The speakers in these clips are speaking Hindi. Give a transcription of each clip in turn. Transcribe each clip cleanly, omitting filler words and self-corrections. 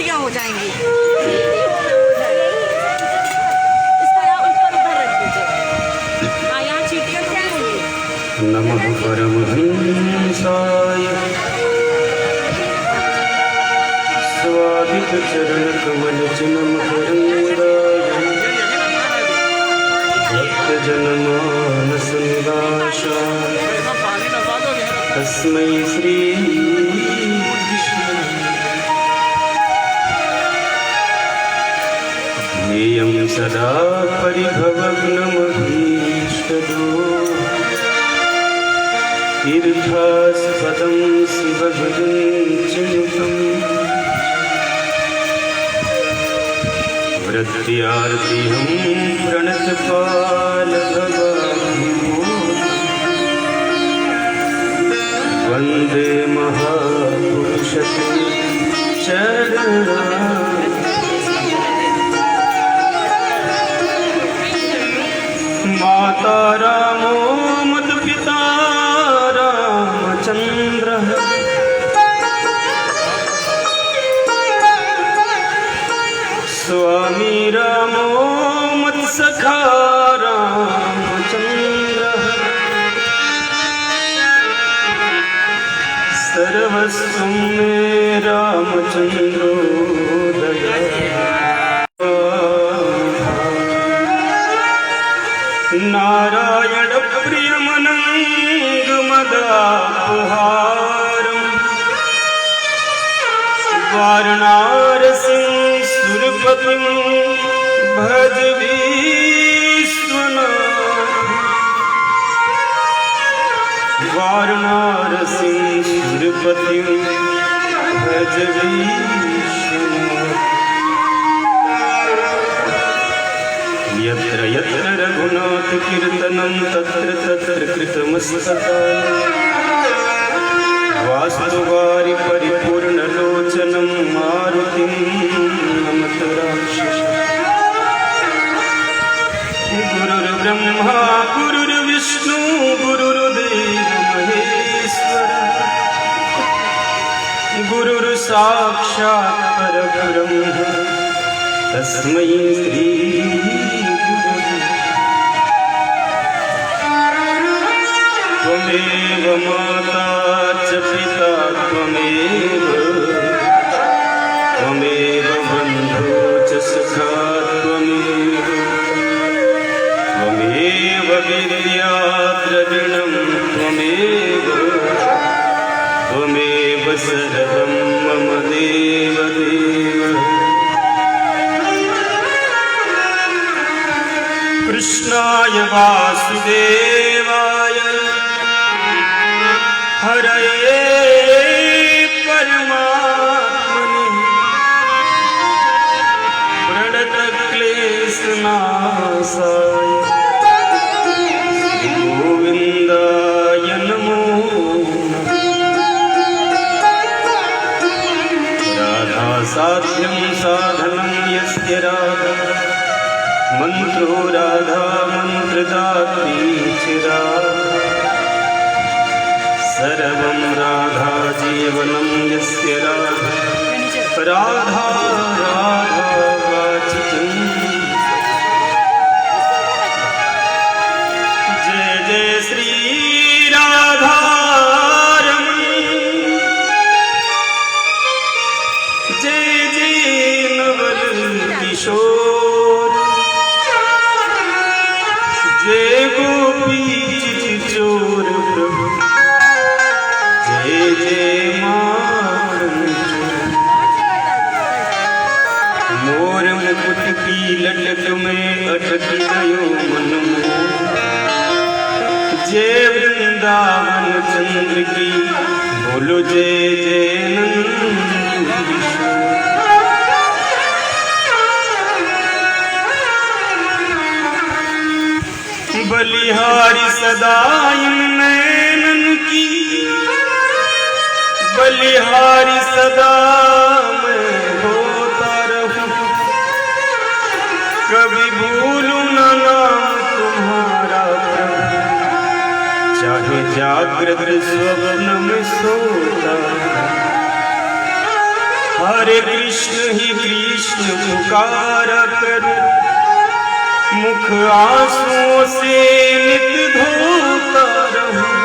चींटियां हो जाएंगी। नमः परमहंसाय स्वादित चरण कमल चिन्म भक्त जनमानस निवासाय तस्मै श्री ध्येयं सदा परिभवग्नमभीष्टदो तीर्थास्पदं शिवविरिञ्चिनुतं वृत्त्यार्तिहं प्रणतपालभवामो वन्दे महापुरुषते चरणाम्। माता रामो मत्पिता रामचन्द्रः स्वामी रामो मत्सखा रामचन्द्रः सर्वस्वं मे रामचन्द्रो दया नारायण प्रियमनङ्गमदापहारं वारणारसिं सुरपतिं भज विश्वनाथं वारणारसिं सुरपतिं भज विश्वनाथं यत्र यत्र रघुनाथ कीर्तनं तत्र तत्र कृतमस्तकाय वासुदेवारि परिपूर्णलोचनं मारुतिं नमत राक्षसम्। गुरुर्ब्रह्मा गुरुर्विष्णु गुरुर्देवो महेश्वरः गुरुर्साक्षात् परब्रह्म तस्मै श्री त्वमेव माता च पिता त्वमेव बन्धु च सखा त्वमेव विद्या द्रविणं त्वमेव सर्वं मम देव देव। कृष्णाय वासुदेवाय हरये परमात्मने प्रणतक्लेशनाशाय गोविन्दाय नमो राधा साध्यं साधनं यस्य राधा मंत्रो राधा मंत्रदात्री चिरा सर्वं राधा जीवनं यस्य राधा राधा राधा वाचितं। जय जय श्री राधा जय जय नवल किशोर जय गोपी चोर प्रभु जय जय मोर मुकुट की लटक में अटक गयो मन जय वृंदावन चंद्र की बोलो जय जय नंद बलिहारी सदा इन नैनन की बलिहारी सदा मैं होता रहूं कभी भूलूं न नाम तुम्हारा चाहे जागृत स्वप्न में सोता हरे कृष्ण ही कृष्ण पुकारा करूं, मुख आंसुओं से नित धोता रहूं।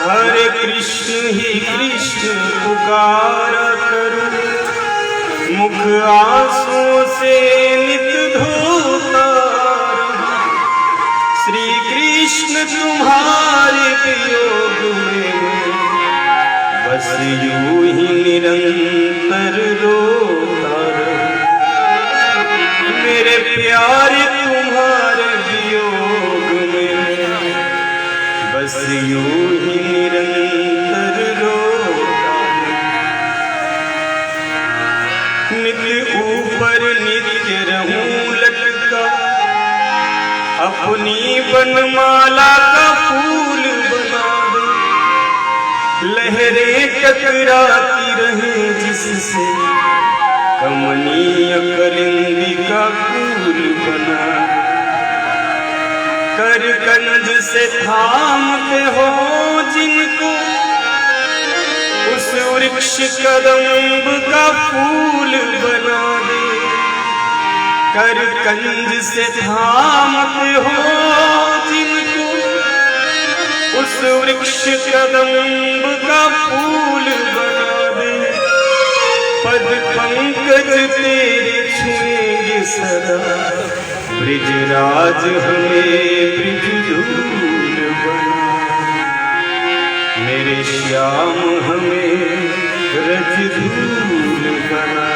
हरे कृष्ण ही कृष्ण पुकारा करूं, मुख आंसुओं से नित धोता रहूं। श्री कृष्ण तुम्हारे वियोग में बस यूं ही निरंतर रोता रहूं। मेरे प्यारे तुम्हारे वियोग में बस यूं ही निरंतर रोता रहूं। नित्य ऊपर नित्य रहूं लटका, अपनी बनमाला का फूल बना दे। लहरें टकराती रहें जिससे, कमनीय कलिंदी का फूल बना। कर कंज से थामते हो जिनको, उस वृक्ष कदम्ब का फूल बना दे। कर कंज से थामते हो जिनको, उस वृक्ष कदम्ब का फूल बना दे। पद पंकज तेरे छुएंगे सदा, ब्रिजराज हमें ब्रिजधूल बना। मेरे श्याम हमें रजधूल बना।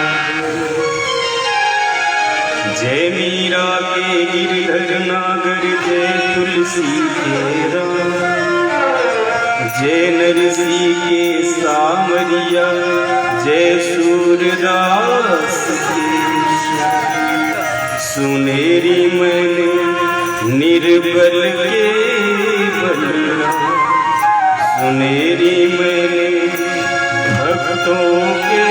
जय मीरा के गिरधर नागर, जय तुलसी के राम, जय नरसी के सामरिया, जय सूरदास के श्याम। सुनेरी मैंने निर्बल के बलराम, सुनेरी मैंने भक्तों के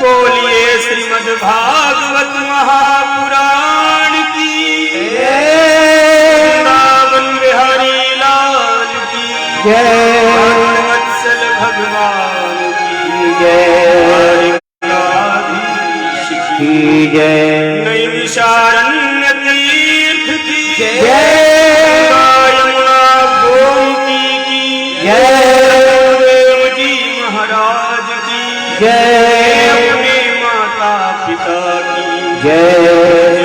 बोलिए श्रीमद् भागवत महापुराण की वृंदावन बिहारी लाल की जय। वत्सल भगवान की जय, की जय। नैमिषारण्य तीर्थ की जय, यमुना गोमती की जय। देव जी महाराज की जय, पिता की जय।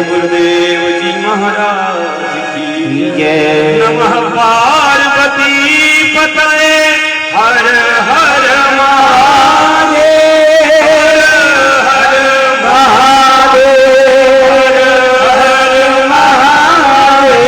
गुरुदेव जी महाराज की जय। नमः पार्वती पतये हर हर महादेव, हर महादेव, हर हर महादेव।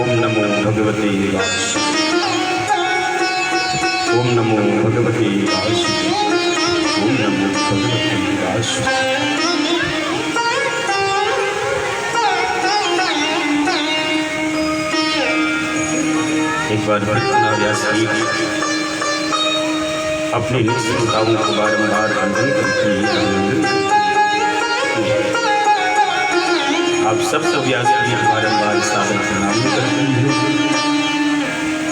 ओम नमो भगवते वासुदेवाय, ओम नमो भगवते वासुदेवाय, ओम नमो भगवते वासुदेवाय। एक बार भगवान व्यास जी अपने निज श्रोताओं को बारंबार वंदन करते हैं। आप सब व्यास जी बारंबार सादर प्रणाम करते हैं।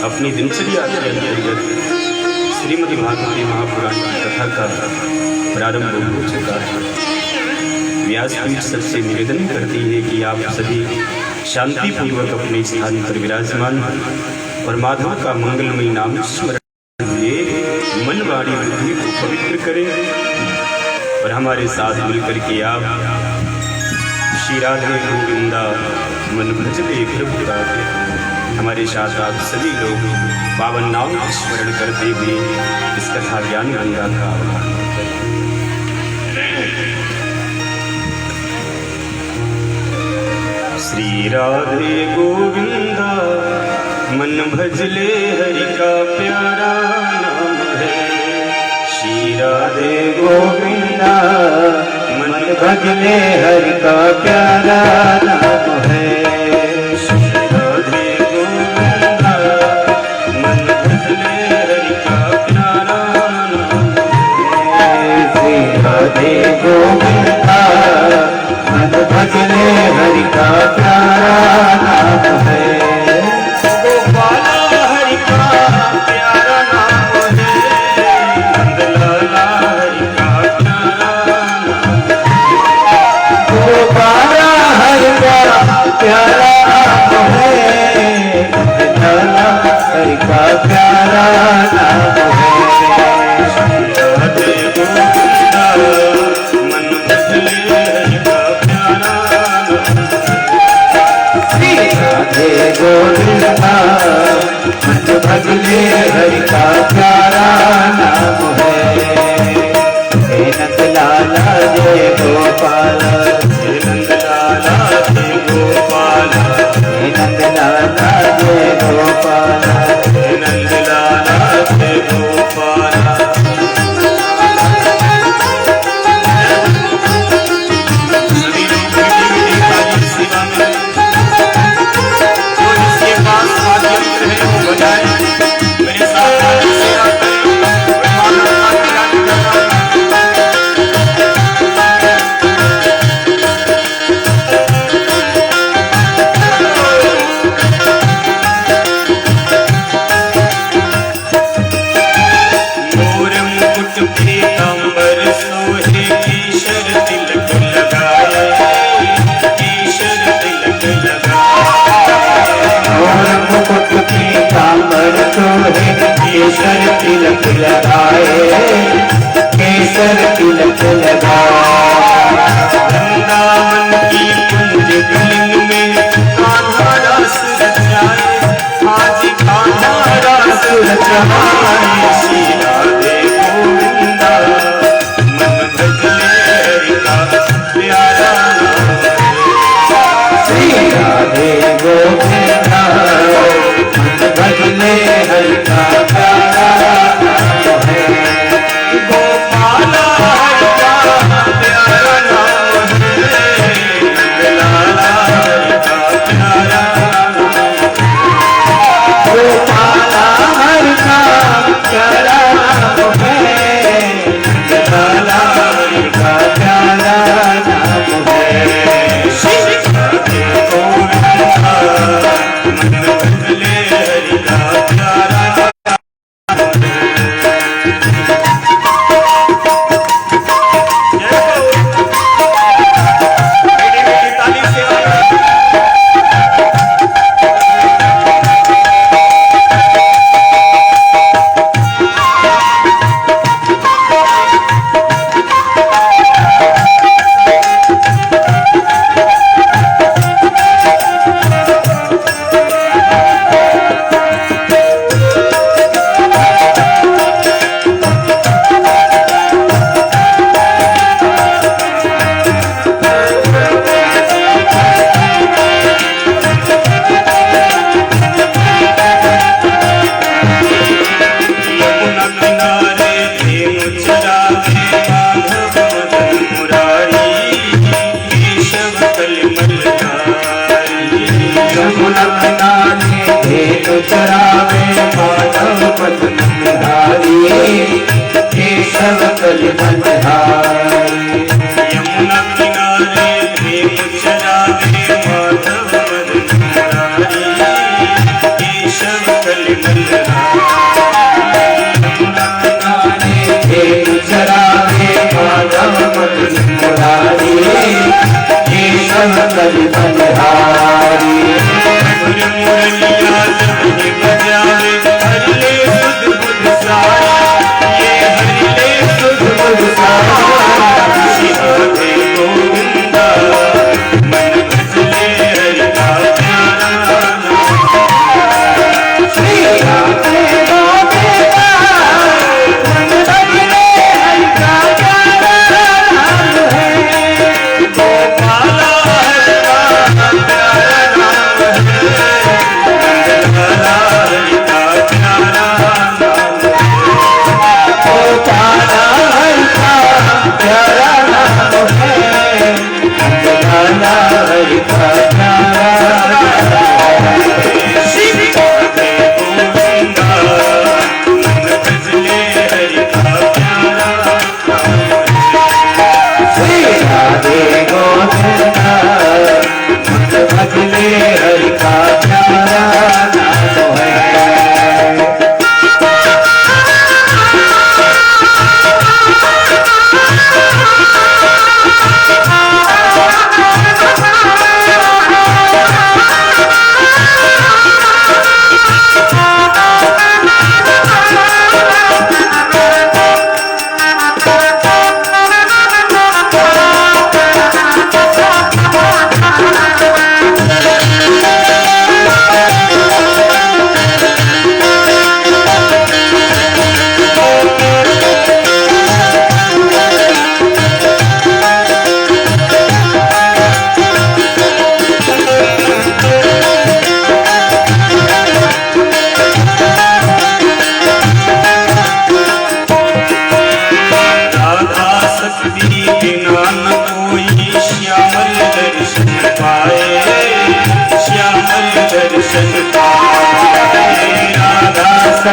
अपनी दिनचर्या के अंतर्गत श्रीमद् भागवती महापुराण की कथा का प्रारंभ हो चुका है। व्यास पीठ सबसे निवेदन करती है कि आप सभी शांतिपूर्वक अपने स्थान पर विराजमान और माधव का मंगलमय नाम स्मरण लिए मन वाणी बुद्धि को पवित्र करें। और हमारे साथ मिलकर के आप श्री राधे गोविंदा मन भजते प्रभु राधे, हमारे साथ आप सभी लोग पावन नाम का स्मरण करते हुए इस कथा ज्ञान गंगा का श्री राधे गोविंदा मन भजले हरि का प्यारा नाम है। श्री राधे गोविंदा मन भजले हरि का प्यारा नाम है। श्री राधे गोविंदा मन प्यारा नाम है। राधे गोविंदा मन भजले हरि का प्यारा श्री राधे गोविंदा मन भजले हरि का प्यारा नाम है। हे नंद लाला जय गोपाल, हे नंद लाला जय गोपाल, हे नंद लाला जय गोपाल, हे नंद लाला जय गोपाल। सभी लोग मीठी सेवा में जो जिसके पास वाद्य यंत्र है वो बजाए, मेरे साथ वाद्य सेवा करें। मैं मानव का कल्याण कर रहा हूं। मोर मुकुट पीतांबर सोहे, केशर तिलक लगाए, केशर तिलक लगाए। और मुकुट पीतांबर सोहे, केसर तिलक लगाए, केसर तिलक लगाए। वृंदावन की कुंज बिलिंग में कान्हा रास रचाए, आज कान्हा रास रचाए। श्री राधे गोविंदा मन भजले हरि का प्यारा नाम है। श्री राधे गोविंदा मन भजले हरि का प्यारा नाम है। गोपाला हरि का प्यारा नाम है, नंद लाला हरि का प्यारा नाम है। गोपाला हरि का प्यारा नाम है, लाला हरि का प्यारा नाम है। श्री राधे गोविंदा मन भजले हरि का प्यारा नाम है। जय हो। मीठी मीठी ताली से यमुना किनारे धेनु चरावे, माधव मदन मुरारी, केशव कलिमलधारी। यमुना किनारे धेनु चरावे, माधव मदन मुरारी, केशव कलिमलधारी। यमुना किनारे धेनु चरावे, माधव मदन मुरारी, केशव कलिमलधारी। यमुना किनारे धेनु चरावे, माधव मदन मुरारी, केशव कलिमलधारी। मधुर मुरलिया जब ये बजावे, हर ले सुध बुध सारी, ये हर ले सुध बुध सारी। श्री राधे गोविंदा मन भजले हरि का प्यारा नाम है। श्री राधे गोविंदा मन भजले हरि का प्यारा नाम है। गोपाला हरि का प्यारा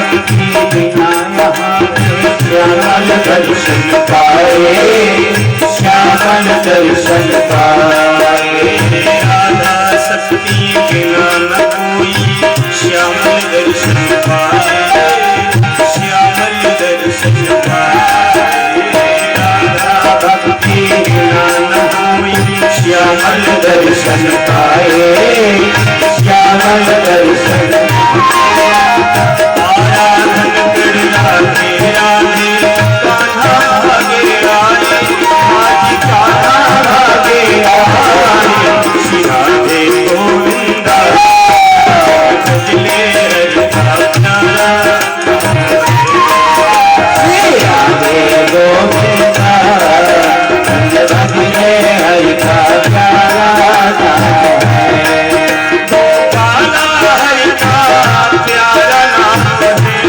भक्ति बिना यहाँ श्यामल दर्शन पाए, श्यामल दर्शन पाए। राधा शक्ति बिना न कोई श्यामल दर्शन पाए, श्यामल दर्शन पाए। राधा भक्ति बिना न कोई श्यामल दर्शन पाए, श्यामल दर्शन आराधन कर राधे राधे कान्हा भागे आए, आज कान्हा भागे आए। श्री राधे गोविंदा भजले हरि का प्यारा, राधे गोविंदा भजले हरि का प्यारा नाम है। काला हरि का प्यारा नाम है,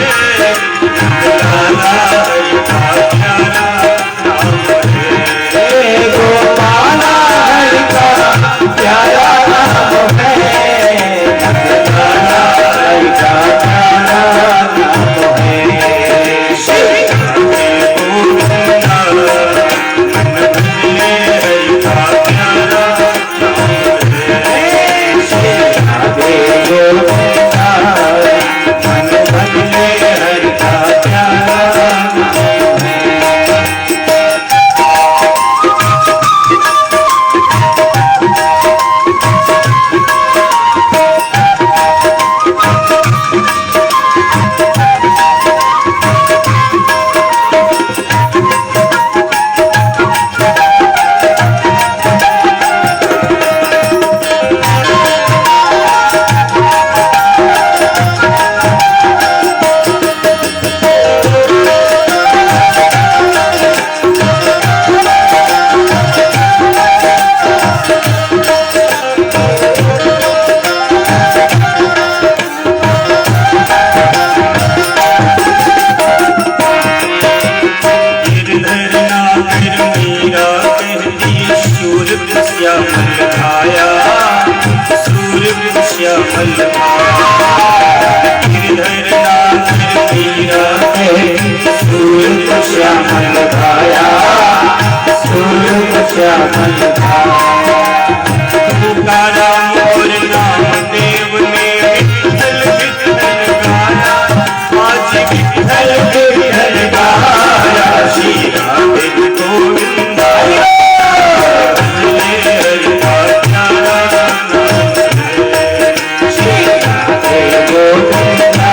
काला हरि का प्यारा नाम है। गोपाला हरि का प्यारा नाम है, गोपाला हरि का प्यारा नाम है। श्री राधे गोविंदा मन भजले हरि का प्यारा नाम है। श्री राधे गोविंदा मन भजले हरि का प्यारा नाम है। श्यामल भाया, सूर्य श्यामल भाया। गिरधर नाथ मीरा सूर्य श्यामल भाया, सूर्य श्यामल भाया। पुकारा मोर नाम देव ने विठ्ठल विठ्ठल गाया, आज विठ्ठल विठ्ठल गाया। श्री राधे गोविंदा भजले हरि का प्यारा नाम है। श्री राधे गोविंदा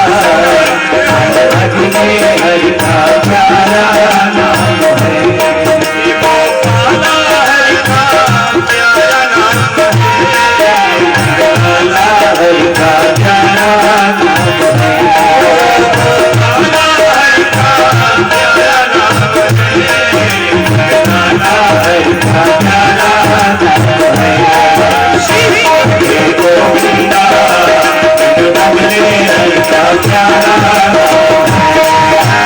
भजले हरि का प्यारा नाम है। गोपाला हरि का प्यारा नाम है, गोपाला हरि का प्यारा नाम है। गोपाला हरि का प्यारा नाम है, गोपाला हरि का प्यारा नाम है। श्री राधे गोविंदा भजले हरि का प्यारा नाम है।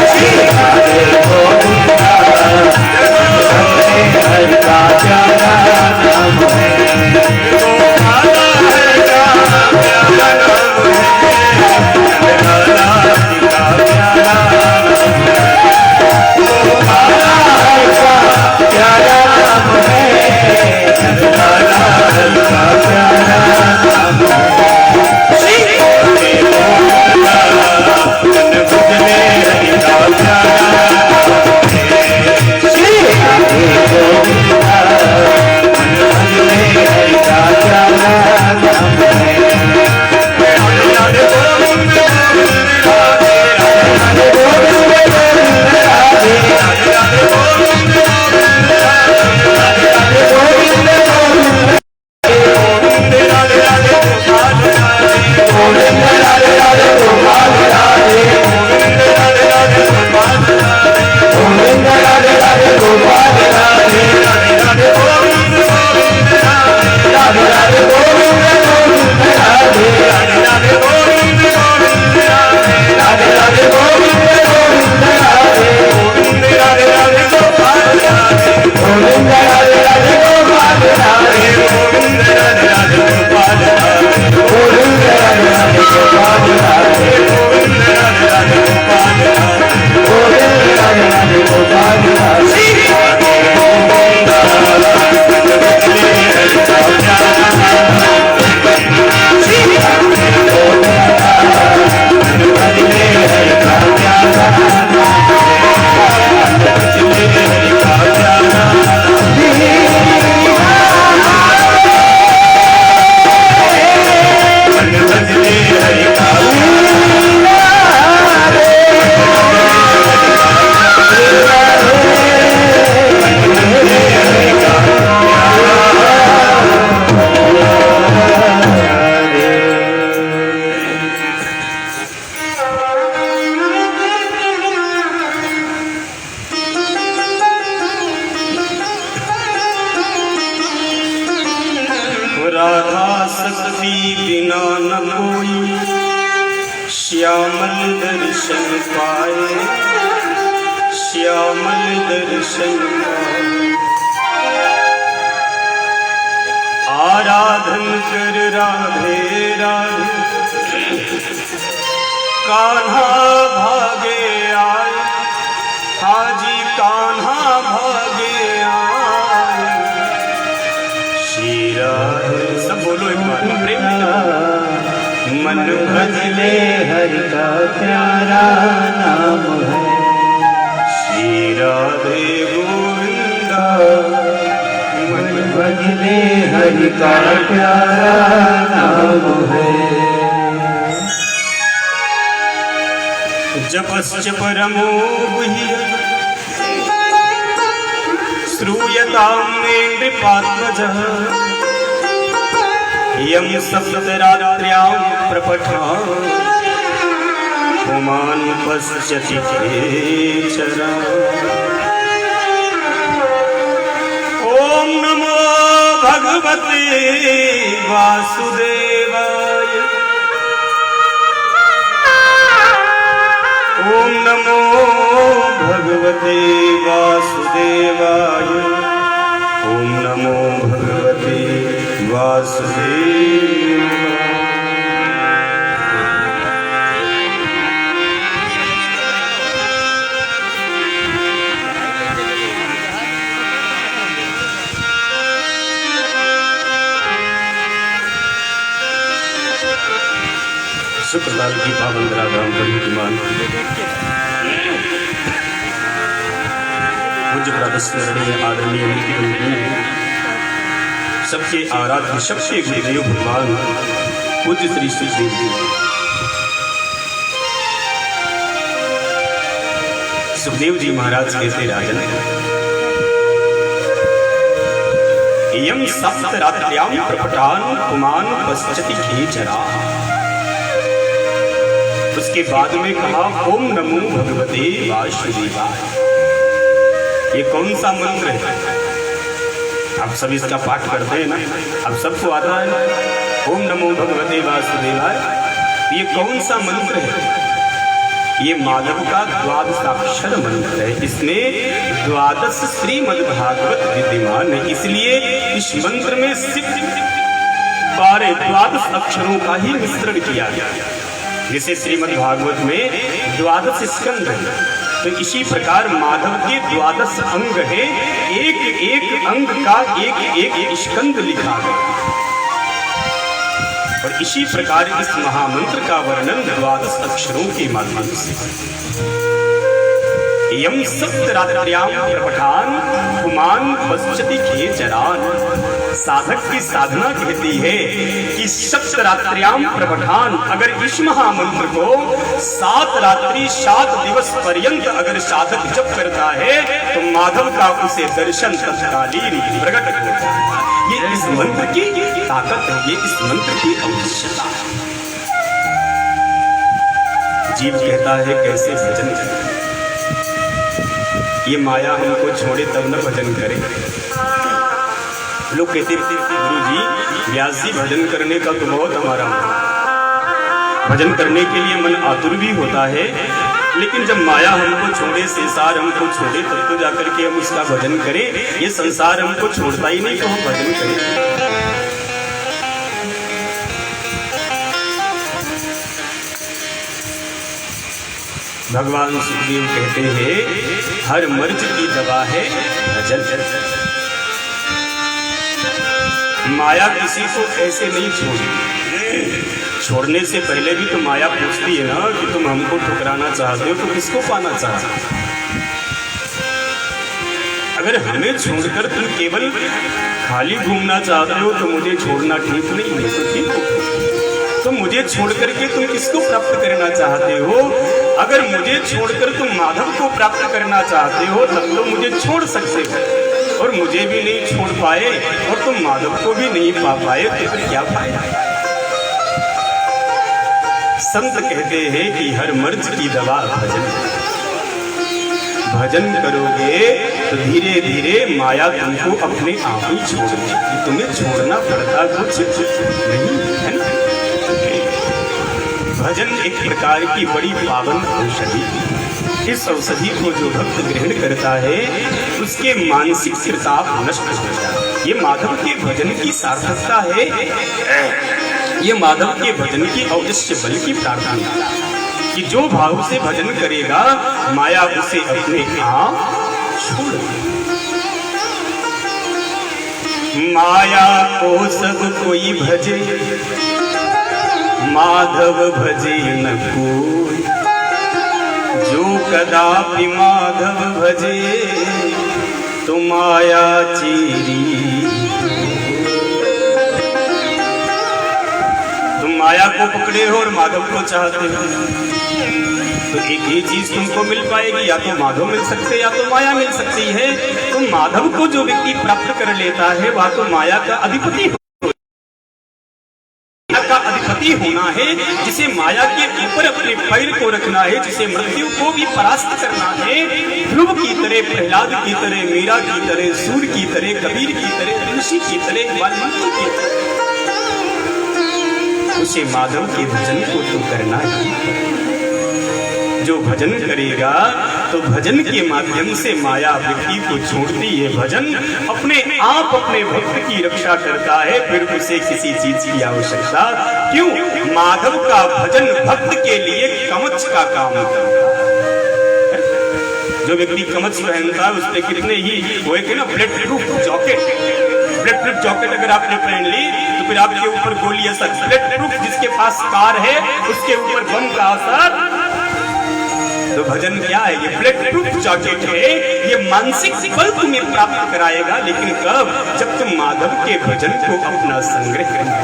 श्यामल दर्शन आराधन कर राधे राधे कान्हा भागे आए हाजी कान्हा भागे आए श्री राधे। सब बोलो एक बार प्रेम मन भजले हरि का प्यारा नाम है श्री राधे गोविंदा मन भजले हरि का प्यारा नाम है। जपश्च परमो गुह्यः श्रूयतां मे नृपात्मजः यं सप्तरात्र्यां प्रपठामि पुमान् पश्यति खेचरा। ॐ नमो भगवते वासुदेवाय ॐ नमो भगवते वासुदेवाय ॐ नमो भगवते वासुदेवाय। शुक्रलाल की पावन राधाम बड़ी विमान पूज्य प्रातस्मरणीय आदरणीय नीति सबके आराध्य सबके गुरुदेव भगवान पूज्य श्री सुखदेव जी। सुखदेव जी महाराज कहते राजन यम सप्त रात्र्यां प्रपटान पुमान पश्यति खेचरा। उसके बाद में कहा ओम नमो भगवते वासुदेवाय। ये कौन सा मंत्र है? आप सब इसका पाठ करते हैं ना, अब सबको आता है ना ओम नमो भगवते वासुदेवाय। ये कौन सा मंत्र है? ये माधव का द्वादशाक्षर मंत्र है। इसमें द्वादश श्रीमद् भागवत विद्यमान है, इसलिए इस मंत्र में सिर्फ 12 द्वादश अक्षरों का ही मिश्रण किया गया। जैसे श्रीमद् भागवत में द्वादश स्कंद है, तो इसी प्रकार माधव के द्वादश अंग है। एक एक अंग का एक एक स्कंद लिखा गया और इसी प्रकार इस महामंत्र का वर्णन द्वादश अक्षरों के माध्यम से। यम सप्तरात्र्यां प्रपठान पुमान पश्यति खेचरान। साधक की साधना कहती है कि सप्तरात्र्यां प्रपठान, अगर इस महामंत्र को 7 रात्रि 7 दिवस पर्यंत अगर साधक जप करता है तो माधव का उसे दर्शन तत्कालीन प्रकट होता है। ये इस मंत्र की ताकत है, ये इस मंत्र की अवश्यकता है। जीव कहता है कैसे भजन करें, ये माया हमको छोड़े तब न भजन करें। लोग कहते गुरु जी व्यास जी भजन करने का तो बहुत हमारा मन, भजन करने के लिए मन आतुर भी होता है, लेकिन जब माया हमको छोड़े, संसार हमको छोड़े, तब तो जाकर के हम उसका भजन करें। ये संसार हमको छोड़ता ही नहीं तो हम भजन करें। भगवान सुखदेव कहते हैं हर मर्ज की दवा है भजन। माया किसी को ऐसे नहीं छोड़ती, छोड़ने से पहले भी तो माया पूछती है ना कि तुम हमको ठुकराना चाहते हो तो किसको पाना चाहते हो। अगर हमें छोड़कर तुम केवल खाली घूमना चाहते हो तो मुझे छोड़ना ठीक नहीं है, तो ठीक हो। तो मुझे छोड़ करके तुम किसको प्राप्त करना चाहते हो? अगर मुझे छोड़कर तुम माधव को प्राप्त करना चाहते हो तब तो मुझे छोड़ सकते हो, और मुझे भी नहीं छोड़ पाए और तुम माधव को भी नहीं पा पाए तो फिर क्या फायदा? संत कहते हैं कि हर मर्ज की दवा भजन। भजन करोगे तो धीरे धीरे माया तुमको अपने आप ही छोड़ देगी, तुम्हें छोड़ना पड़ता कुछ नहीं है ना। भजन एक प्रकार की बड़ी पावन औषधि, इस औषधि को जो भक्त ग्रहण करता है उसके मानसिक प्रताप नष्ट हो जाता है। ये माधव के भजन की सार्थकता है, ये माधव के भजन की अवश्य बल की प्रार्थना कि जो भाव से भजन करेगा माया उसे अपने आप छोड़ देगी। माया को सब कोई भजे, माधव भजे न कोई। जो कदापि माधव भजे तो माया चीरी। तुम माया को पकड़े हो और माधव को चाहते हो तो एक ही चीज तुमको मिल पाएगी, या तो माधव मिल सकते या तो माया मिल सकती है। तो माधव को जो व्यक्ति प्राप्त कर लेता है वह तो माया का अधिपति होना है, जिसे माया के ऊपर अपने पैर को रखना है, जिसे मृत्यु को भी परास्त करना है। ध्रुव की तरह, प्रहलाद की तरह, मीरा की तरह, सूर की तरह, कबीर की तरह, ऋषि की तरह, वाल्मीकि की तरह उसे माधव के भजन को तो करना ही। जो भजन करेगा तो भजन के माध्यम से माया व्यक्ति को छोड़ती है। भजन अपने आप अपने भक्त की रक्षा करता है, फिर उसे किसी चीज की आवश्यकता क्यों। माधव का भजन भक्त के लिए कवच का काम करता है। जो व्यक्ति कवच पहनता है उससे कितने ही वो एक ना bullet proof jacket, bullet proof jacket अगर आपने पहन ली तो फिर आपके ऊपर गोली असर। बुलेट प्रूफ जिसके पास कार है उसके ऊपर बम का असर। तो भजन क्या है? ये बुलेट प्रूफ जॉकेट है, ये मानसिक बल तुम्हें प्राप्त कराएगा। लेकिन कब? जब तुम माधव के भजन को अपना संग्रह करेंगे।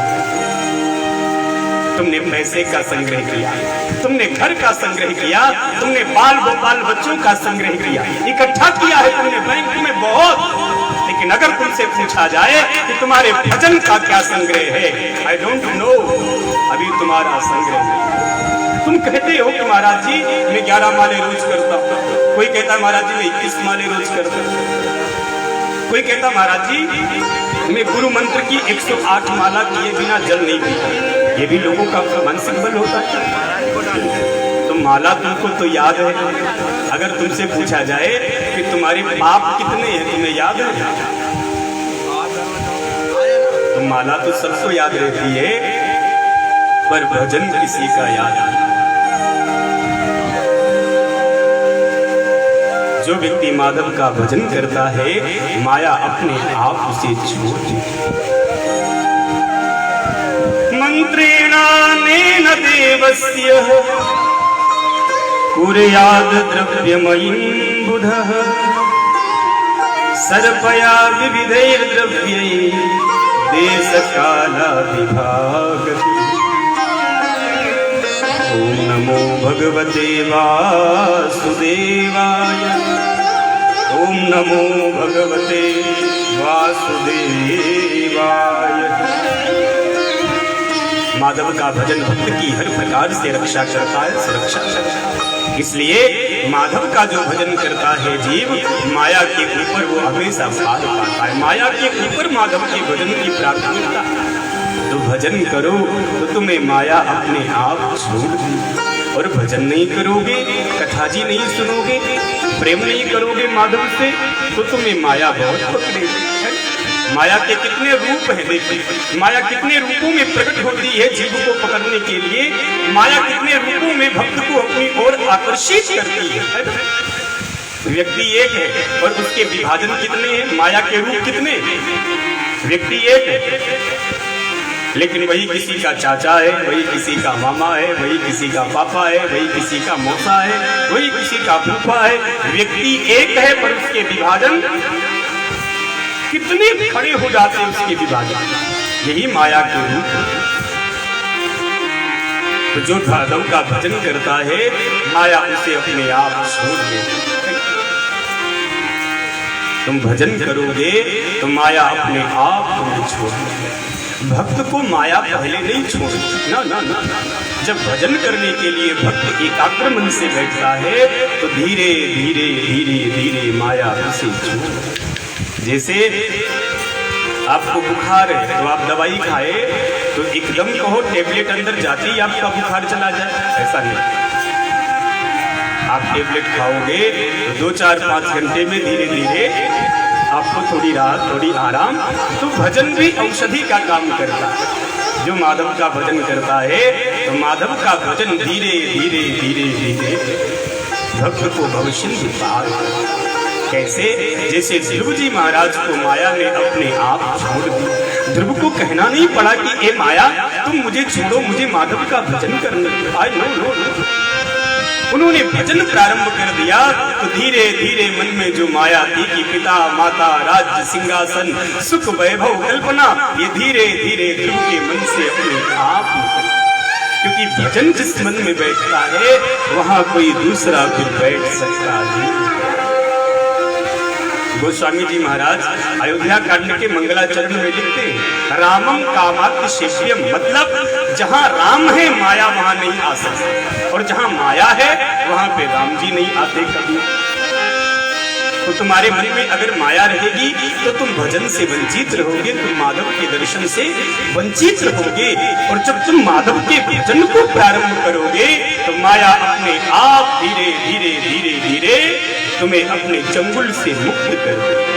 तुमने पैसे का संग्रह किया, तुमने घर का संग्रह किया, तुमने बाल गोपाल बच्चों का संग्रह किया, इकट्ठा किया है तुमने बैंक में बहुत। लेकिन अगर तुमसे पूछा जाए कि तुम्हारे भजन का क्या संग्रह है, आई डोंट नो, अभी तुम्हारा संग्रह नहीं। तुम कहते हो कि महाराज जी मैं 11 माले रोज करता हूँ, कोई कहता महाराज जी मैं 21 माले रोज करता हूँ, कोई कहता महाराज जी मैं गुरु मंत्र की 108 माला किए बिना जल नहीं पीता। ये भी लोगों का मानसिक बल होता है। तो माला तुमको तो याद है, अगर तुमसे पूछा जाए कि तुम्हारे पाप कितने हैं तुम्हें याद है? तो माला तो सबको याद रहती है पर भजन किसी का याद नहीं। जो व्यक्ति माधव का भजन करता है माया अपने आप उसे छोड़ देती। मंत्रेणानेन देवस्य कुर्याद द्रव्यमयीं बुधः सर्पया विविधैर्द्रव्यैः देशकालाविभागति। ओम नमो भगवते वासुदेवाय, ओम नमो भगवते वासुदेवाय। माधव का भजन भक्त की हर प्रकार से रक्षा करता है, सुरक्षा करता है। इसलिए माधव का जो भजन करता है जीव, माया के ऊपर वो हमेशा पार पाता है। माया के ऊपर माधव के भजन की प्राथमिकता। तो भजन करो तो तुम्हें माया अपने आप छोड़ देगी। और भजन नहीं करोगे, कथा जी नहीं सुनोगे, प्रेम नहीं करोगे माधव से, तो तुम्हें माया बहुत पकड़ेगी। माया के कितने रूप हैं देखिए, माया कितने रूपों में प्रकट होती है जीव को पकड़ने के लिए। माया कितने रूपों में भक्त को अपनी ओर आकर्षित करती है। व्यक्ति एक है और उसके विभाजन कितने हैं, माया के रूप कितने। व्यक्ति एक है लेकिन वही किसी का चाचा है, वही किसी का मामा है, वही किसी का पापा है, वही किसी का मौसा है, वही किसी का फूफा है। व्यक्ति एक है पर उसके विभाजन कितने खड़े हो जाते हैं उसके विभाजन। यही माया के रूप है। तो जो माधव का भजन करता है माया उसे अपने आप छोड़ देती है। तुम भजन करोगे तो माया अपने आप तुम्हें छोड़ देगी। भक्त को माया पहले नहीं छोड़ती, ना ना ना। जब भजन करने के लिए भक्त एकाग्र मन से बैठता है तो धीरे धीरे धीरे धीरे माया उसे छोड़। जैसे आपको बुखार है तो आप दवाई खाए तो एकदम कहो टेबलेट अंदर जाते ही आपका बुखार चला जाए, ऐसा नहीं। आप टेबलेट खाओगे तो 2-4-5 घंटे में धीरे धीरे आपको थोड़ी राहत, थोड़ी आराम। तो भजन भी औषधि का काम करता है। जो माधव का भजन करता है तो माधव का भजन धीरे धीरे धीरे धीरे भक्त को भवसिंधु पार। कैसे? जैसे ध्रुव जी महाराज को माया ने अपने आप छोड़ दिया। ध्रुव को कहना नहीं पड़ा कि ए माया तुम मुझे छोड़ो, मुझे माधव का भजन करना। I know. उन्होंने भजन प्रारंभ कर दिया तो धीरे धीरे मन में जो माया थी कि पिता माता राज्य सिंहासन सुख वैभव कल्पना, ये धीरे धीरे ध्रुव के मन से अपने आप निकल। क्योंकि भजन जिस मन में बैठता है वहां कोई दूसरा फिर बैठ सकता नहीं। गोस्वामी जी महाराज अयोध्या कांड के मंगलाचरण में लिखते हैं, रामम कामात्म शिष्यम, मतलब जहां राम है माया वहां नहीं आ सकती, और जहां माया है वहां पे राम जी नहीं आते कभी। तो तुम्हारे मन में अगर माया रहेगी तो तुम भजन से वंचित रहोगे, तुम माधव के दर्शन से वंचित रहोगे। और जब तुम माधव के भजन को प्रारंभ करोगे तो माया अपने आप धीरे धीरे धीरे धीरे तुम्हें अपने चंगुल से मुक्त कर देगी।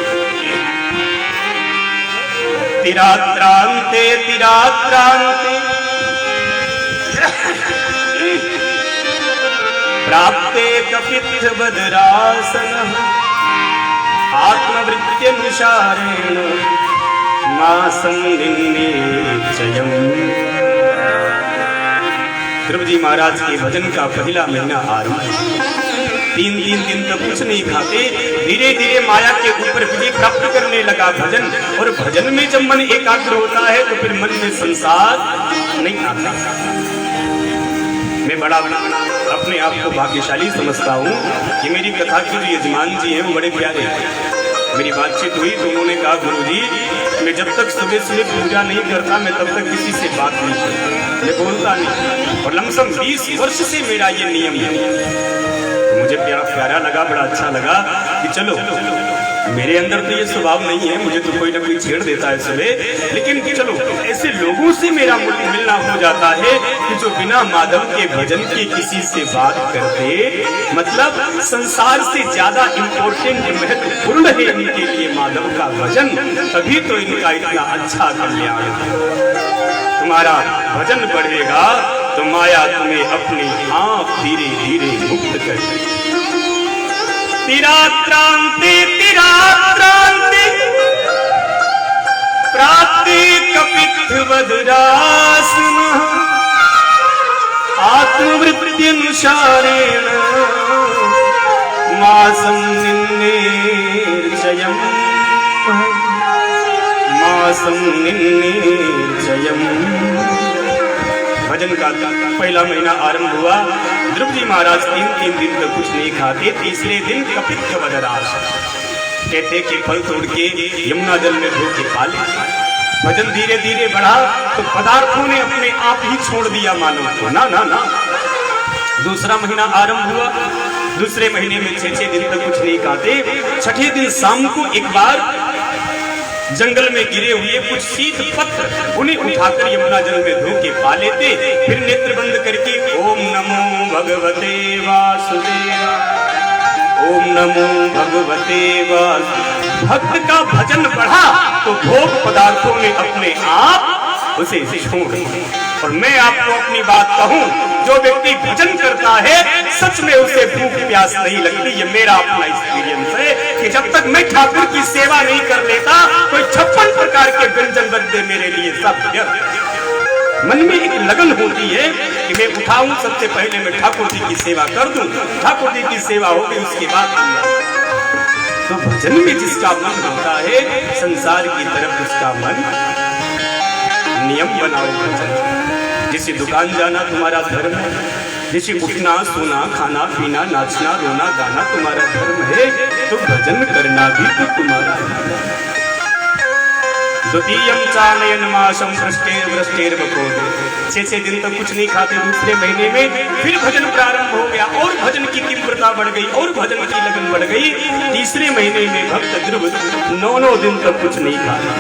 तिरात्रांते तिरात्रांते प्राप्ते कपित्थ बदरासन आत्मवृत्त्यनुसारेण मासं निश्चयम्। ध्रुव जी महाराज के भजन का पहला महीना आरंभ। 3 दिन तक कुछ नहीं खाते, धीरे धीरे माया के ऊपर विजय प्राप्त करने लगा भजन। और भजन में जब मन एकाग्र होता है तो फिर मन में संसार नहीं आता। मैं बड़ा अपने आप को भाग्यशाली समझता हूँ कि मेरी कथा के जो यजमान जी हैं वो बड़े प्यारे हैं। मेरी बातचीत हुई तो उन्होंने कहा, गुरुजी मैं जब तक सुबह सुबह पूजा नहीं करता मैं तब तक किसी से बात नहीं करता, मैं बोलता नहीं। और लमसम 20 वर्ष से मेरा ये नियम है। मुझे प्यारा लगा, बड़ा अच्छा लगा कि चलो मेरे अंदर तो ये स्वभाव नहीं है, मुझे तो कोई ना कोई छेड़ देता है सुबह, लेकिन चलो ऐसे लोगों से मेरा मिलना हो जाता है कि जो बिना माधव के भजन के किसी से बात करते, मतलब संसार से ज्यादा इम्पोर्टेंट महत्वपूर्ण है इनके लिए माधव का भजन, तभी तो इनका इतना अच्छा कल्याण। तुम्हारा भजन बढ़ेगा तो माया तुम्हें अपने आप धीरे धीरे मुक्त कर देगी। तिरात्रांते तिरात्रांते प्राप्ते कपित्थ बदरासन आत्मवृत्त्यनुसारेण मासं निश्चयम् मासं निश्चयम्। भजन का पहला महीना आरंभ हुआ। ध्रुव जी महाराज 3 दिन तक कुछ नहीं खाते। तीसरे दिन कपित्थ बदरास कहते कि फल तोड़ के यमुना जल में धो के पाले। भजन धीरे धीरे बढ़ा तो पदार्थों ने अपने आप ही छोड़ दिया मानव को। ना ना ना। दूसरा महीना आरंभ हुआ। दूसरे महीने में 6 दिन तक कुछ नहीं खाते। छठे दिन शाम को एक बार जंगल में गिरे हुए कुछ शीत पत्र उन्हें उठाकर यमुना जल में धो के पा लेते। फिर नेत्र बंद करके ओम नमो भगवते वासुदेवाय, ओम नमो भगवते वासुदेवाय। भक्त का भजन बढ़ा तो भोग पदार्थों ने अपने आप उसे छोड़ दिया। और मैं आपको अपनी बात कहूं, जो व्यक्ति भजन करता है सच में उसे भूख प्यास नहीं लगती। ये मेरा अपना एक्सपीरियंस है कि जब तक मैं ठाकुर की सेवा नहीं कर लेता कोई 56 प्रकार के व्यंजन बनते मेरे लिए सब व्यर्थ। मन में एक लगन होती है कि मैं उठाऊं, सबसे पहले मैं ठाकुर जी की सेवा कर दूं, ठाकुर जी की सेवा होगी उसके बाद। तो भजन में जिसका मन होता है संसार की तरफ उसका मन। नियम बनाओ भजन। जैसे दुकान जाना तुम्हारा धर्म है, जैसे उठना सोना खाना पीना नाचना रोना गाना तुम्हारा धर्म है, तो भजन करना भी तो तुम्हारा धर्म है। द्वितीयं चानयन मासं भ्रष्टेर बकोदे। 6 दिन तक कुछ नहीं खाते। दूसरे महीने में फिर भजन प्रारंभ हो गया और भजन की तीव्रता बढ़ गई और भजन की लगन बढ़ गई। तीसरे महीने में भक्त ध्रुव 9 दिन तक कुछ नहीं खाता।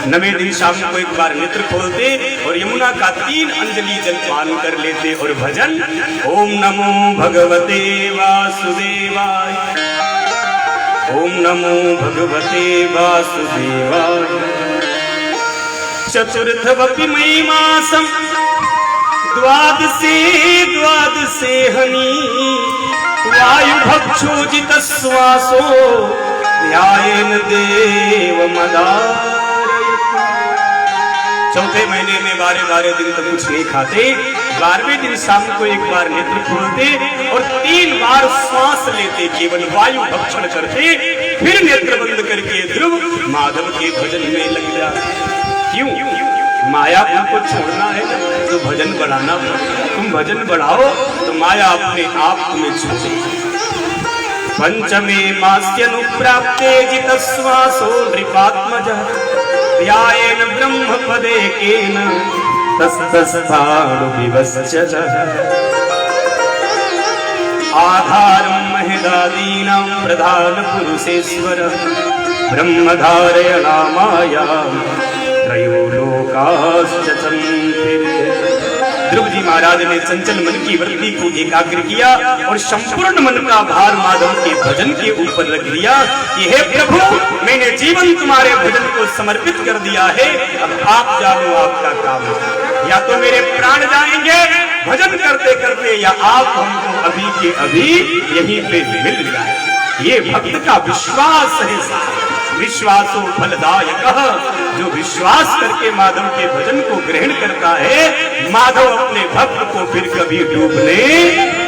नवे दिन शाम को एक बार नेत्र खोलते और यमुना का 3 अंजलि जल पान कर लेते और भजन ओम नमो भगवते वासुदेवाय, ओम नमो भगवते वासुदेवाय। चतुर्थवपि मयि मासं द्वादशे हनि वायुभक्षोजित श्वासो ध्यायेन देवमदारयत्। चौथे महीने में 12 दिन तक कुछ नहीं खाते, 12वें दिन शाम को एक बार नेत्र खोलते और 3 बार श्वास लेते, केवल वायु भक्षण करते, फिर नेत्र बंद करके ध्रुव माधव के भजन में लग जाते। क्यों? माया को छोड़ना है तो भजन बढ़ाना, तुम भजन बढ़ाओ तो माया अपने आप तुम्हें छोड़े। पंचमे मास्यनुप्राप्ते जितश्वासो नृपात्मजः ध्यायेन ब्रह्मपदेकेन तस्तस्थाणुविवस्यतः। आधारं महदादीनां प्रधानपुरुषेश्वरः ब्रह्मधारयणामायां त्रयो लोकाश्च संस्थिते। ध्रुव जी महाराज ने चंचल मन की वृत्ति को एकाग्र किया और संपूर्ण मन का भार माधव के भजन के ऊपर रख दिया कि हे प्रभु, मैंने जीवन तुम्हारे भजन को समर्पित कर दिया है, अब आप जानो आपका काम। या तो मेरे प्राण जाएंगे भजन करते करते, या आप हमको अभी के अभी यहीं पे मिल जाए। ये भक्त का विश्वास है। विश्वासो फलदायकः, जो विश्वास करके माधव के भजन को ग्रहण करता है, माधव अपने भक्त को फिर कभी डूबने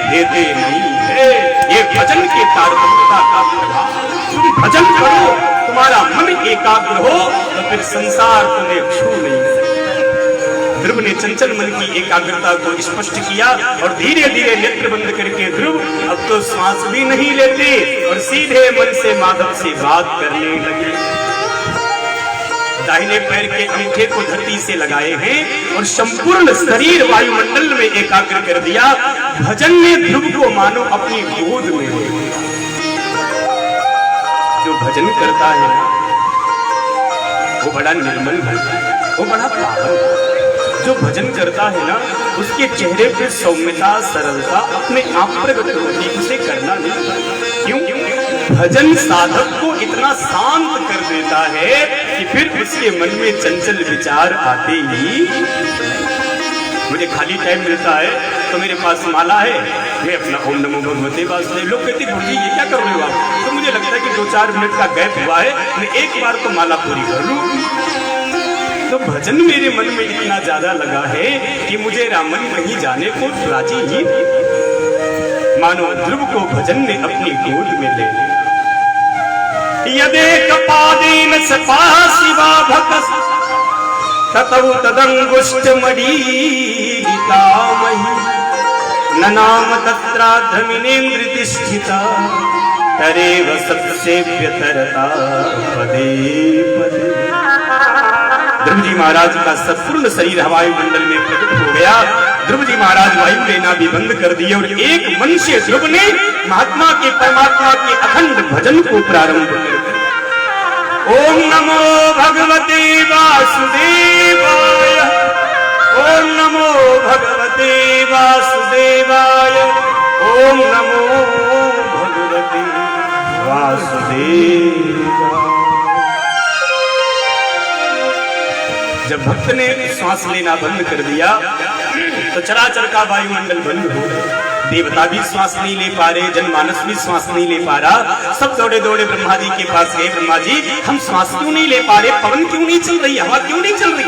देते नहीं है। ये भजन के तारतम्यता का प्रभाव। तुम भजन करो, तुम्हारा मन एकाग्र हो तो फिर संसार तुम्हें छू नहीं सकता। ध्रुव ने चंचल मन की एकाग्रता को स्पष्ट किया और धीरे धीरे नेत्र बंद करके ध्रुव अब तो श्वास भी नहीं लेते और सीधे मन से माधव से बात करने लगे। दाहिने पैर के अंगूठे को धरती से लगाए हैं और संपूर्ण शरीर वायुमंडल में एकाग्र कर दिया। भजन ने ध्रुव को मानो अपनी गोद में ले लिया। जो भजन करता है ना, वो बड़ा निर्मल बनता है, वो बड़ा पावन। जो भजन करता है ना, उसके चेहरे पे सौम्यता, सरलता अपने आप प्रकट होती, उसे करना नहीं पड़ता। क्यों? भजन साधक को इतना शांत कर देता है कि फिर उसके मन में चंचल विचार आते ही। मुझे खाली टाइम मिलता है तो मेरे पास माला है, मैं अपना ओम नमो भगवते वासुदेव। लोग कहते हैं गुरुजी ये क्या कर रहे हो आप? तो मुझे लगता है कि 2-4 मिनट का गैप हुआ है, मैं एक बार तो माला पूरी कर लूं। तो भजन मेरे मन में इतना ज्यादा लगा है कि मुझे रामन कहीं जाने को राजी ही नहीं। मानो ध्रुव को भजन ने अपनी गोद में ले लिया। यदेक पादेन सपाशिवा भकस ततौ तदंगुष्ठमणीतामहि न नाम तत्राधमिनेन्द्रतिष्ठिता तरेव सत्सेव्यतरता पदे पदे। ध्रुव जी महाराज का संपूर्ण शरीर हवाई मंडल में प्रकट हो गया। ध्रुव जी महाराज वायु लेना भी बंद कर दिए और एक मन से ध्रुव ने महात्मा के परमात्मा के अखंड भजन को प्रारंभ कर दिया। ओम नमो भगवते वासुदेवाय, ओम नमो भगवते वासुदेवाय, ओम नमो भगवते वासुदेवाय। जब भक्त ने श्वास लेना बंद कर दिया तो चराचर का वायुमंडल बंद हो गया। देवता भी श्वास नहीं ले पा रहे, जनमानस भी श्वास नहीं ले पा रहा। सब दौड़े दौड़े ब्रह्मा जी के पास गए, ब्रह्मा जी हम श्वास क्यों नहीं ले पा रहे, पवन क्यों नहीं चल रही, हवा क्यों नहीं चल रही?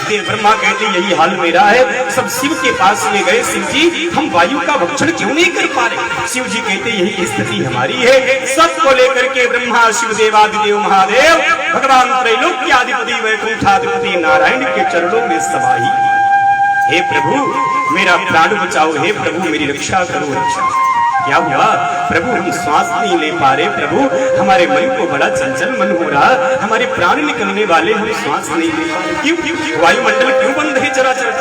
देव ब्रह्मा कहते यही हाल मेरा है। सब शिव के पास में गए, शिव जी हम वायु का भक्षण क्यों नहीं कर पा रहे? शिव जी कहते यही स्थिति हमारी है। सबको लेकर के ब्रह्मा शिव देवादिदेव महादेव भगवान त्रैलोक्याधिपति वैकुंठाधिपति नारायण के चरणों में समाहित। हे प्रभु मेरा प्राण बचाओ, हे प्रभु मेरी रक्षा करो, रक्षा। क्या हुआ प्रभु? हम श्वास नहीं ले पा रहे प्रभु, हमारे मन को बड़ा चंचल मन हो रहा, हमारे प्राण निकलने वाले, हम श्वास नहीं ले पा रहे। क्यों? वायुमंडल क्यों बंद है चराचर?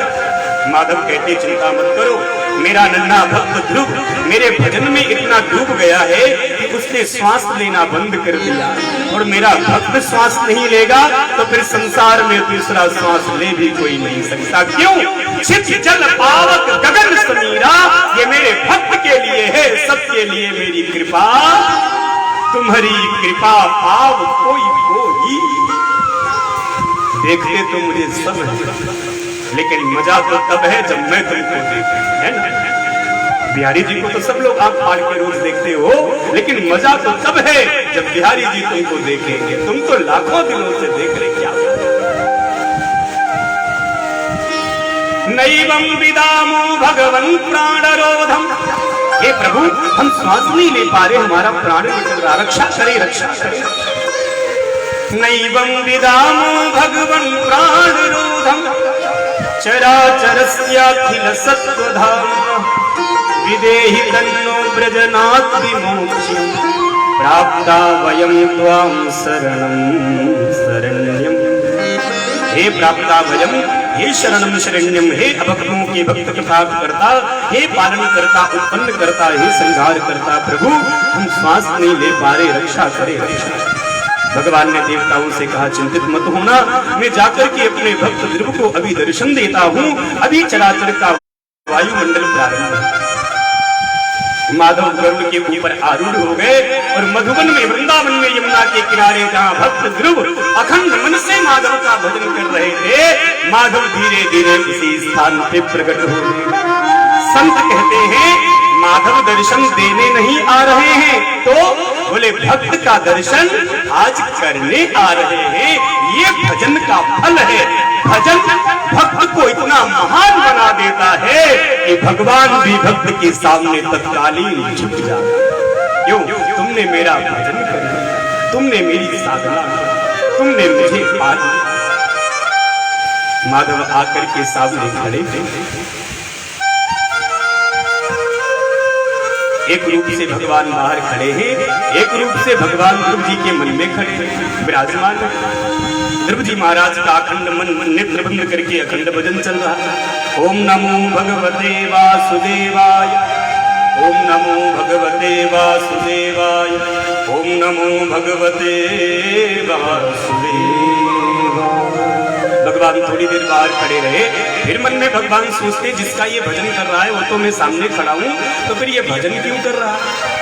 माधव कहते चिंता मत करो, मेरा नन्हा भक्त ध्रुव मेरे भजन में इतना डूब गया है कि उसने श्वास लेना बंद कर दिया और मेरा भक्त श्वास नहीं लेगा तो फिर संसार में दूसरा श्वास ले भी कोई नहीं सकता। क्यों? छित जल पावक गगन समीरा, ये मेरे भक्त के लिए है, सबके लिए मेरी कृपा। तुम्हारी कृपा पाव कोई कोई, देखते तो मुझे सब है, लेकिन मजा तो तब है जब मैं तुमको देखूं, है ना? बिहारी जी को तो सब लोग आंख फाड़ के रोज देखते हो, लेकिन मजा तो तब है जब बिहारी जी तुमको देखेंगे। तुम तो लाखों दिनों से देख रहे, क्या नैवं विदामो भगवन् प्राणरोधम। हे प्रभु, हम श्वास नहीं ले पा रहे, हमारा प्राण निकल रहा, रक्षा करे, रक्षा करे। नैवं विदामो भगवन् प्राणरोधम चराचरस्याखिल सत्त्वधाम विदेहि तन्नो व्रजनात् विमोक्ष्यम् प्राप्ता वयं त्वां शरणं। हे प्राप्ता वयं, हे शरणम शरण्यम, हे अभक्तों के भक्त कथा करता, हे पालन करता, उत्पन्न करता, हे संहार करता। प्रभु, हम श्वास नहीं ले पा रहे, रक्षा करे, रक्षा। भगवान ने देवताओं से कहा, चिंतित मत होना, मैं जाकर के अपने भक्त ध्रुव को अभी दर्शन देता हूँ। अभी चराचर का वायुमंडल प्रारंभ। माधव गरुड़ के ऊपर आरूढ़ हो गए और मधुबन में, वृंदावन में, यमुना के किनारे जहाँ भक्त ध्रुव अखंड मन से माधव का भजन कर रहे थे, माधव धीरे धीरे उसी स्थान पे प्रकट हो गए। संत कहते हैं, माधव दर्शन देने नहीं आ रहे हैं, तो बोले भक्त का दर्शन आज करने आ रहे हैं। ये भजन का फल है। भजन भक्त को इतना महान बना देता है कि भगवान भी भक्त के सामने तत्कालीन झुक जाता। क्यों? तुमने मेरा भजन किया, तुमने मेरी साधना, तुमने मुझे पा लिया। माधव आकर के सामने खड़े थे। एक रूप से भगवान बाहर खड़े हैं, एक रूप से भगवान ध्रुव जी के मन में खड़े हैं, विराजमान। ध्रुव जी महाराज का अखंड मन नेत्र बंद करके अखंड भजन चल रहा है। ओम नमो भगवते वासुदेवाय, ओम नमो भगवते वासुदेवाय, ओम नमो भगवते वासुदेवाय। भगवान थोड़ी देर बाहर खड़े रहे, फिर मन में भगवान सोचते, जिसका ये भजन कर रहा है वो तो मैं सामने खड़ा हूँ, तो फिर ये भजन क्यों कर रहा है?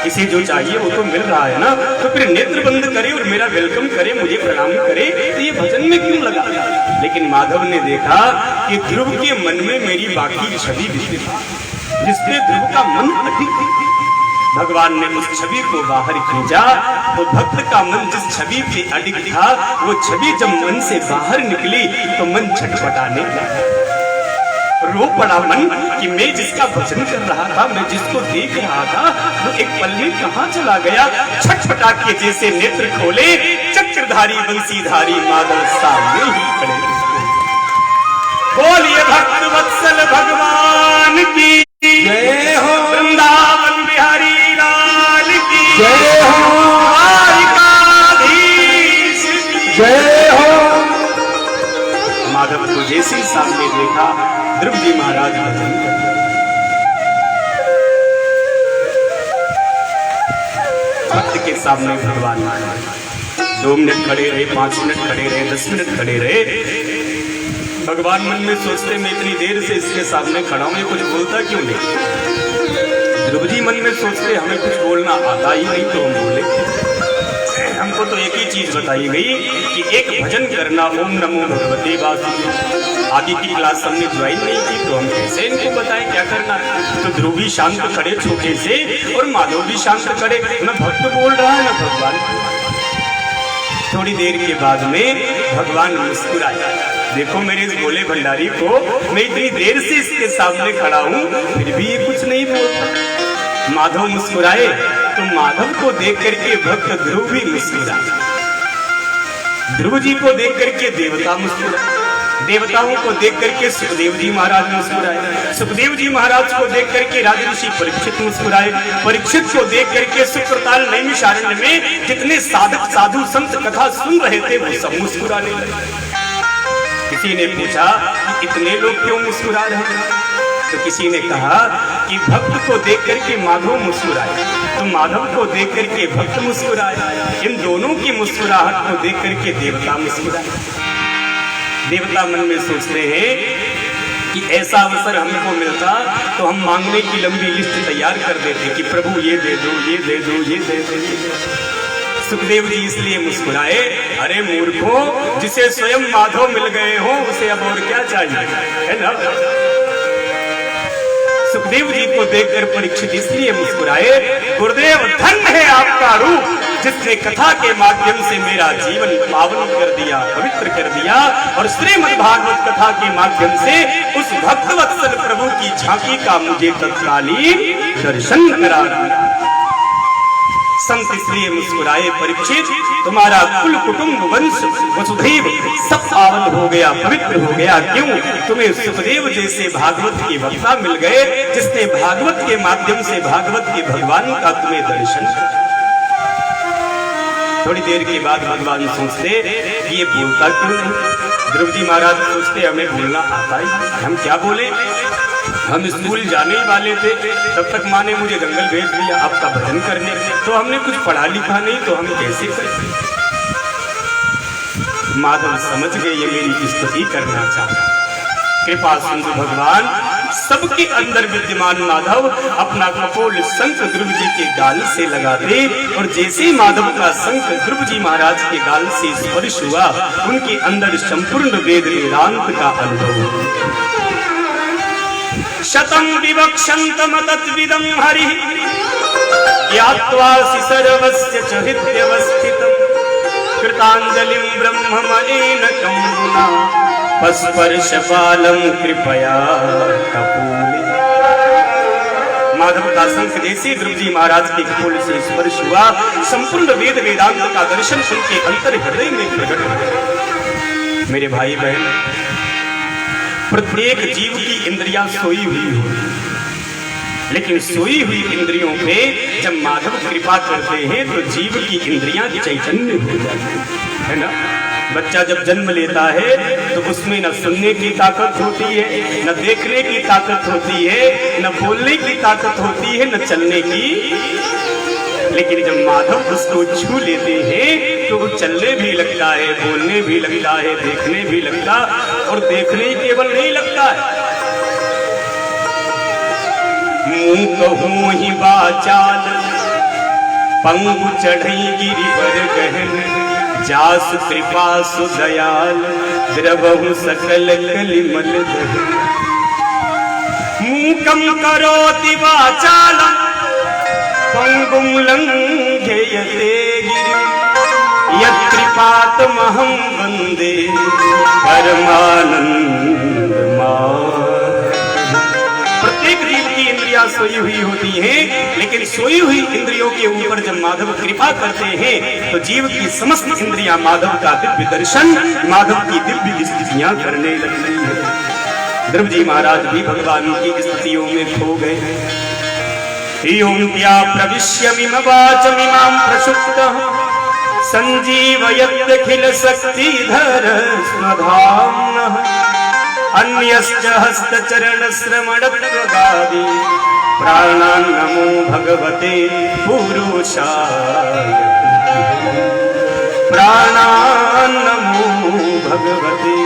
इसे जो चाहिए वो तो मिल रहा है ना, तो फिर नेत्र बंद करे और मेरा वेलकम करे, मुझे प्रणाम करे, तो ये भजन में क्यों लगा? लेकिन माधव ने देखा कि ध्रुव के मन में मेरी बाकी छवि भी थी, जिससे ध्रुव का मन अधिक। भगवान ने उस छवि को बाहर खींचा, तो भक्त का मन जिस छवि पे अडिग था, वो छवि जब मन से बाहर निकली तो मन छटपटाने लगा। रो पड़ा मन कि मैं जिसका भजन कर रहा था, मैं जिसको देख रहा था, वो एक पल में कहाँ चला गया। छटपटा के जैसे नेत्र खोले, चक्रधारी बंसीधारी माधव सामने ही खड़े। बोलिए भक्त वत्सल भगवान की जय हो, वृंदावन बिहारी लाल की जय हो, द्वारिकाधीश की जय हो। माधव को जैसे सामने देखा, ध्रुव जी महाराज भजन करते। भक्त के सामने भगवान 2 मिनट खड़े रहे, 5 मिनट खड़े रहे, 10 मिनट खड़े रहे। भगवान मन में सोचते, मैं इतनी देर से इसके सामने खड़ा हूं, ये कुछ बोलता क्यों नहीं? ध्रुव जी मन में सोचते, हमें कुछ बोलना आता ही नहीं तो हम बोले। हमको तो एक ही चीज बताई गई कि एक भजन करना, ओम नमो भगवते वासुदेवाय। आगे की क्लास हमने ज्वाइन नहीं की, तो हम कैसे इनको बताएं क्या करना है? तो ध्रुव भी शांत खड़े छोटे से और माधव भी शांत खड़े, न भक्त बोल रहा है न भगवान। थोड़ी देर के बाद में भगवान मुस्कुराया। देखो मेरे इस भोले भंडारी को, मैं इतनी देर से इसके सामने खड़ा हूं, फिर भी ये कुछ नहीं बोलता। माधव मुस्कुराए तो माधव को देख करके भक्त ध्रुव भी मुस्कुराए। ध्रुव जी को देख करके देवता मुस्कुराए, देवताओं को देख करके सुखदेव जी महाराज मुस्कुराए, सुखदेव जी महाराज को देख करके राजऋषि परीक्षित मुस्कुराए, परीक्षित को देख करके सुक्रताल नैमिषारण्य में जितने साधक साधु संत कथा सुन रहे थे वो सब मुस्कुराने लगे। किसी ने पूछा, इतने लोग क्यों मुस्कुरा रहे हैं? तो किसी ने कहा कि भक्त को देख करके माधव मुस्कुराए, तो माधव को देख करके भक्त मुस्कुराए, इन दोनों की मुस्कुराहट को देख करके देवता मुस्कुराए। देवता मन में सोचते हैं कि ऐसा अवसर हमको मिलता तो हम मांगने की लंबी लिस्ट तैयार कर देते कि प्रभु ये दे दो, ये दे दो, ये दे दो। सुखदेव जी इसलिए मुस्कुराए, अरे मूर्खों, जिसे स्वयं माधव मिल गए हो उसे अब और क्या चाहिए, है ना। सुखदेव जी को देखकर परीक्षित इसलिए मुस्कुराए, गुरुदेव धन्य है आपका रूप, जिसने कथा के माध्यम से मेरा जीवन पावन कर दिया, पवित्र कर दिया, और श्रीमद् भागवत कथा के माध्यम से उस भक्तवत्सल प्रभु की झांकी का मुझे तत्कालीन दर्शन करा दिया। संत इसलिए मुस्कुराए, परीक्षित तुम्हारा कुल कुटुंब वंश वसुधैव सब पावन हो गया, पवित्र हो गया। क्यों? तुम्हें सुखदेव जैसे भागवत के वक्ता मिल गए, जिसने भागवत के माध्यम से भागवत के भगवान का तुम्हें दर्शन। थोड़ी देर के बाद भगवान सोचते ये बोलता क्यों नहीं। ध्रुव जी महाराज सोचते हमें बोलना आता ही, हम क्या बोले। हम स्कूल जाने ही वाले थे, तब तक माँ ने मुझे जंगल भेज दिया आपका भजन करने, तो हमने कुछ पढ़ा लिखा नहीं, तो हम कैसे करें। माधव समझ गए ये मेरी स्तुति करना चाहता। कृपा सिंधु भगवान सबके अंदर विद्यमान माधव अपना कपोल शंख ध्रुव जी के गाल से लगा दे, और जैसे माधव का शंख ध्रुव जी महाराज के गाल से स्पर्श हुआ, उनके अंदर संपूर्ण वेद वेदांत का अनुभव। शतं विवक्षन्तम तद्विदं हरिः ज्ञात्वा सर्वस्य च हृद्यवस्थितं कृताञ्जलिं ब्रह्ममयेन कम्बुना पस्पर्शपालं कृपया कपूले। माधव का शंख जैसे ध्रुव जी महाराज के कपोल से स्पर्श हुआ, संपूर्ण वेद वेदांत का दर्शन उनके अंतर हृदय में प्रकट हुआ। मेरे भाई बहन, प्रत्येक जीव की इंद्रियां सोई हुई हो, लेकिन सोई हुई इंद्रियों पे जब माधव कृपा करते हैं तो जीव की इंद्रियां चैतन्य हो जाती है ना। बच्चा जब जन्म लेता है तो उसमें न सुनने की ताकत होती है, न देखने की ताकत होती है, न बोलने की ताकत होती है, न चलने की। लेकिन जब माधव उसको छू लेते हैं तो वो चलने भी लगता है, बोलने भी लगता है, देखने भी लगता, और देखने केवल नहीं लगता है, मुंह कहूं ही बाचाल पंगु चढ़ई गिरिवर गहन जास कृपा सुदयाल द्रवहु सकल कलिमल दहन। मूकं करोति वाचालं पंगुं लंघयते गिरिं यत्कृपातमहं वन्दे परमानंद प्रत्येक जीव की इंद्रियां सोई हुई होती हैं, लेकिन सोई हुई इंद्रियों के ऊपर जब माधव कृपा करते हैं तो जीव की समस्त इंद्रियां माधव का दिव्य दर्शन, माधव की दिव्य स्तुतियां करने लगती है। ध्रुव जी महाराज भी भगवान की स्तुतियों में खो गए। योऽन्त्या प्रविश्यमिम वाचमिमां प्रसुप्तः सञ्जीवयत्यखिल शक्तिधर स्वधाम्नः अन्यश्च हस्तचरणश्रवणत्वगादि प्राणान् नमो भगवते पुरुषाय प्राणान् नमो भगवते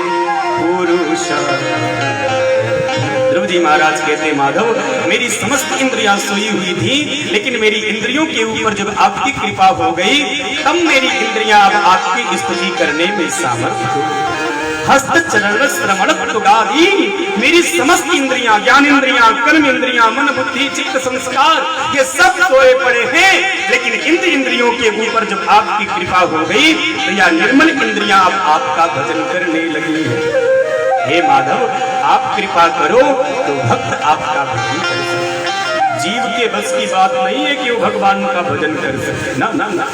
पुरुषाय। ध्रुव जी महाराज कहते माधव मेरी समस्त इंद्रियां सोई हुई थी, लेकिन मेरी इंद्रियों के ऊपर जब आपकी कृपा हो गई तब मेरी इंद्रियां अब आपकी स्तुति करने में सामर्थ्य हो। हस्त चरण श्रवण त्वगादि मेरी समस्त इंद्रियां, ज्ञान इंद्रियां, कर्म इंद्रियां, मन बुद्धि चित्त संस्कार, ये सब सोए पड़े हैं, लेकिन इन इंद्रियों के ऊपर जब आपकी कृपा हो गई तो यह निर्मल इंद्रियां अब आपका भजन करने लगी है। हे माधव आप कृपा करो तो भक्त आपका भजन कर सके। जीव के बस की बात नहीं है कि वो भगवान का भजन कर सके, ना ना ना,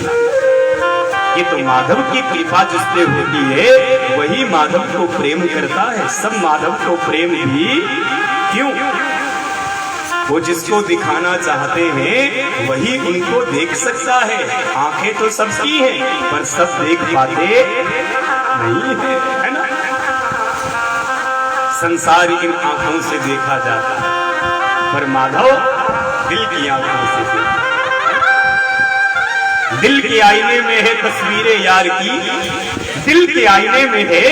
ये तो माधव की कृपा जिससे होती है वही माधव को प्रेम करता है। सब माधव को प्रेम भी क्यों? वो जिसको दिखाना चाहते हैं वही उनको देख सकता है। आंखें तो सबकी हैं पर सब देख पाते नहीं है ना। संसार इन आंखों से देखा जाता है, पर माधव दिल की आंखों से देखता। दिल के आईने में है तस्वीरें यार की, दिल के आईने में है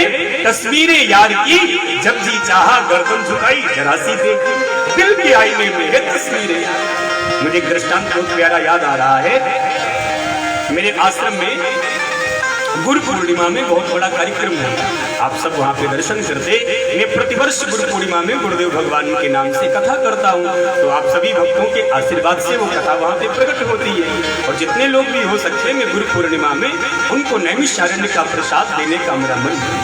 तस्वीरें यार की, जब जी चाहा गर्दन झुकाई जरा सी देखी। दिल के आईने में है तस्वीरें यार। मुझे एक दृष्टांत बहुत प्यारा याद आ रहा है। मेरे आश्रम में गुरु पूर्णिमा में बहुत बड़ा कार्यक्रम होता है, आप सब वहाँ पे दर्शन करते। मैं प्रतिवर्ष गुरु पूर्णिमा में गुरुदेव भगवान के नाम से कथा करता हूँ, तो आप सभी भक्तों के आशीर्वाद से वो कथा वहाँ पे प्रकट होती है। और जितने लोग भी हो सकते हैं, मैं गुरु पूर्णिमा में उनको नैमिषारण्य का प्रसाद देने का मेरा मन है।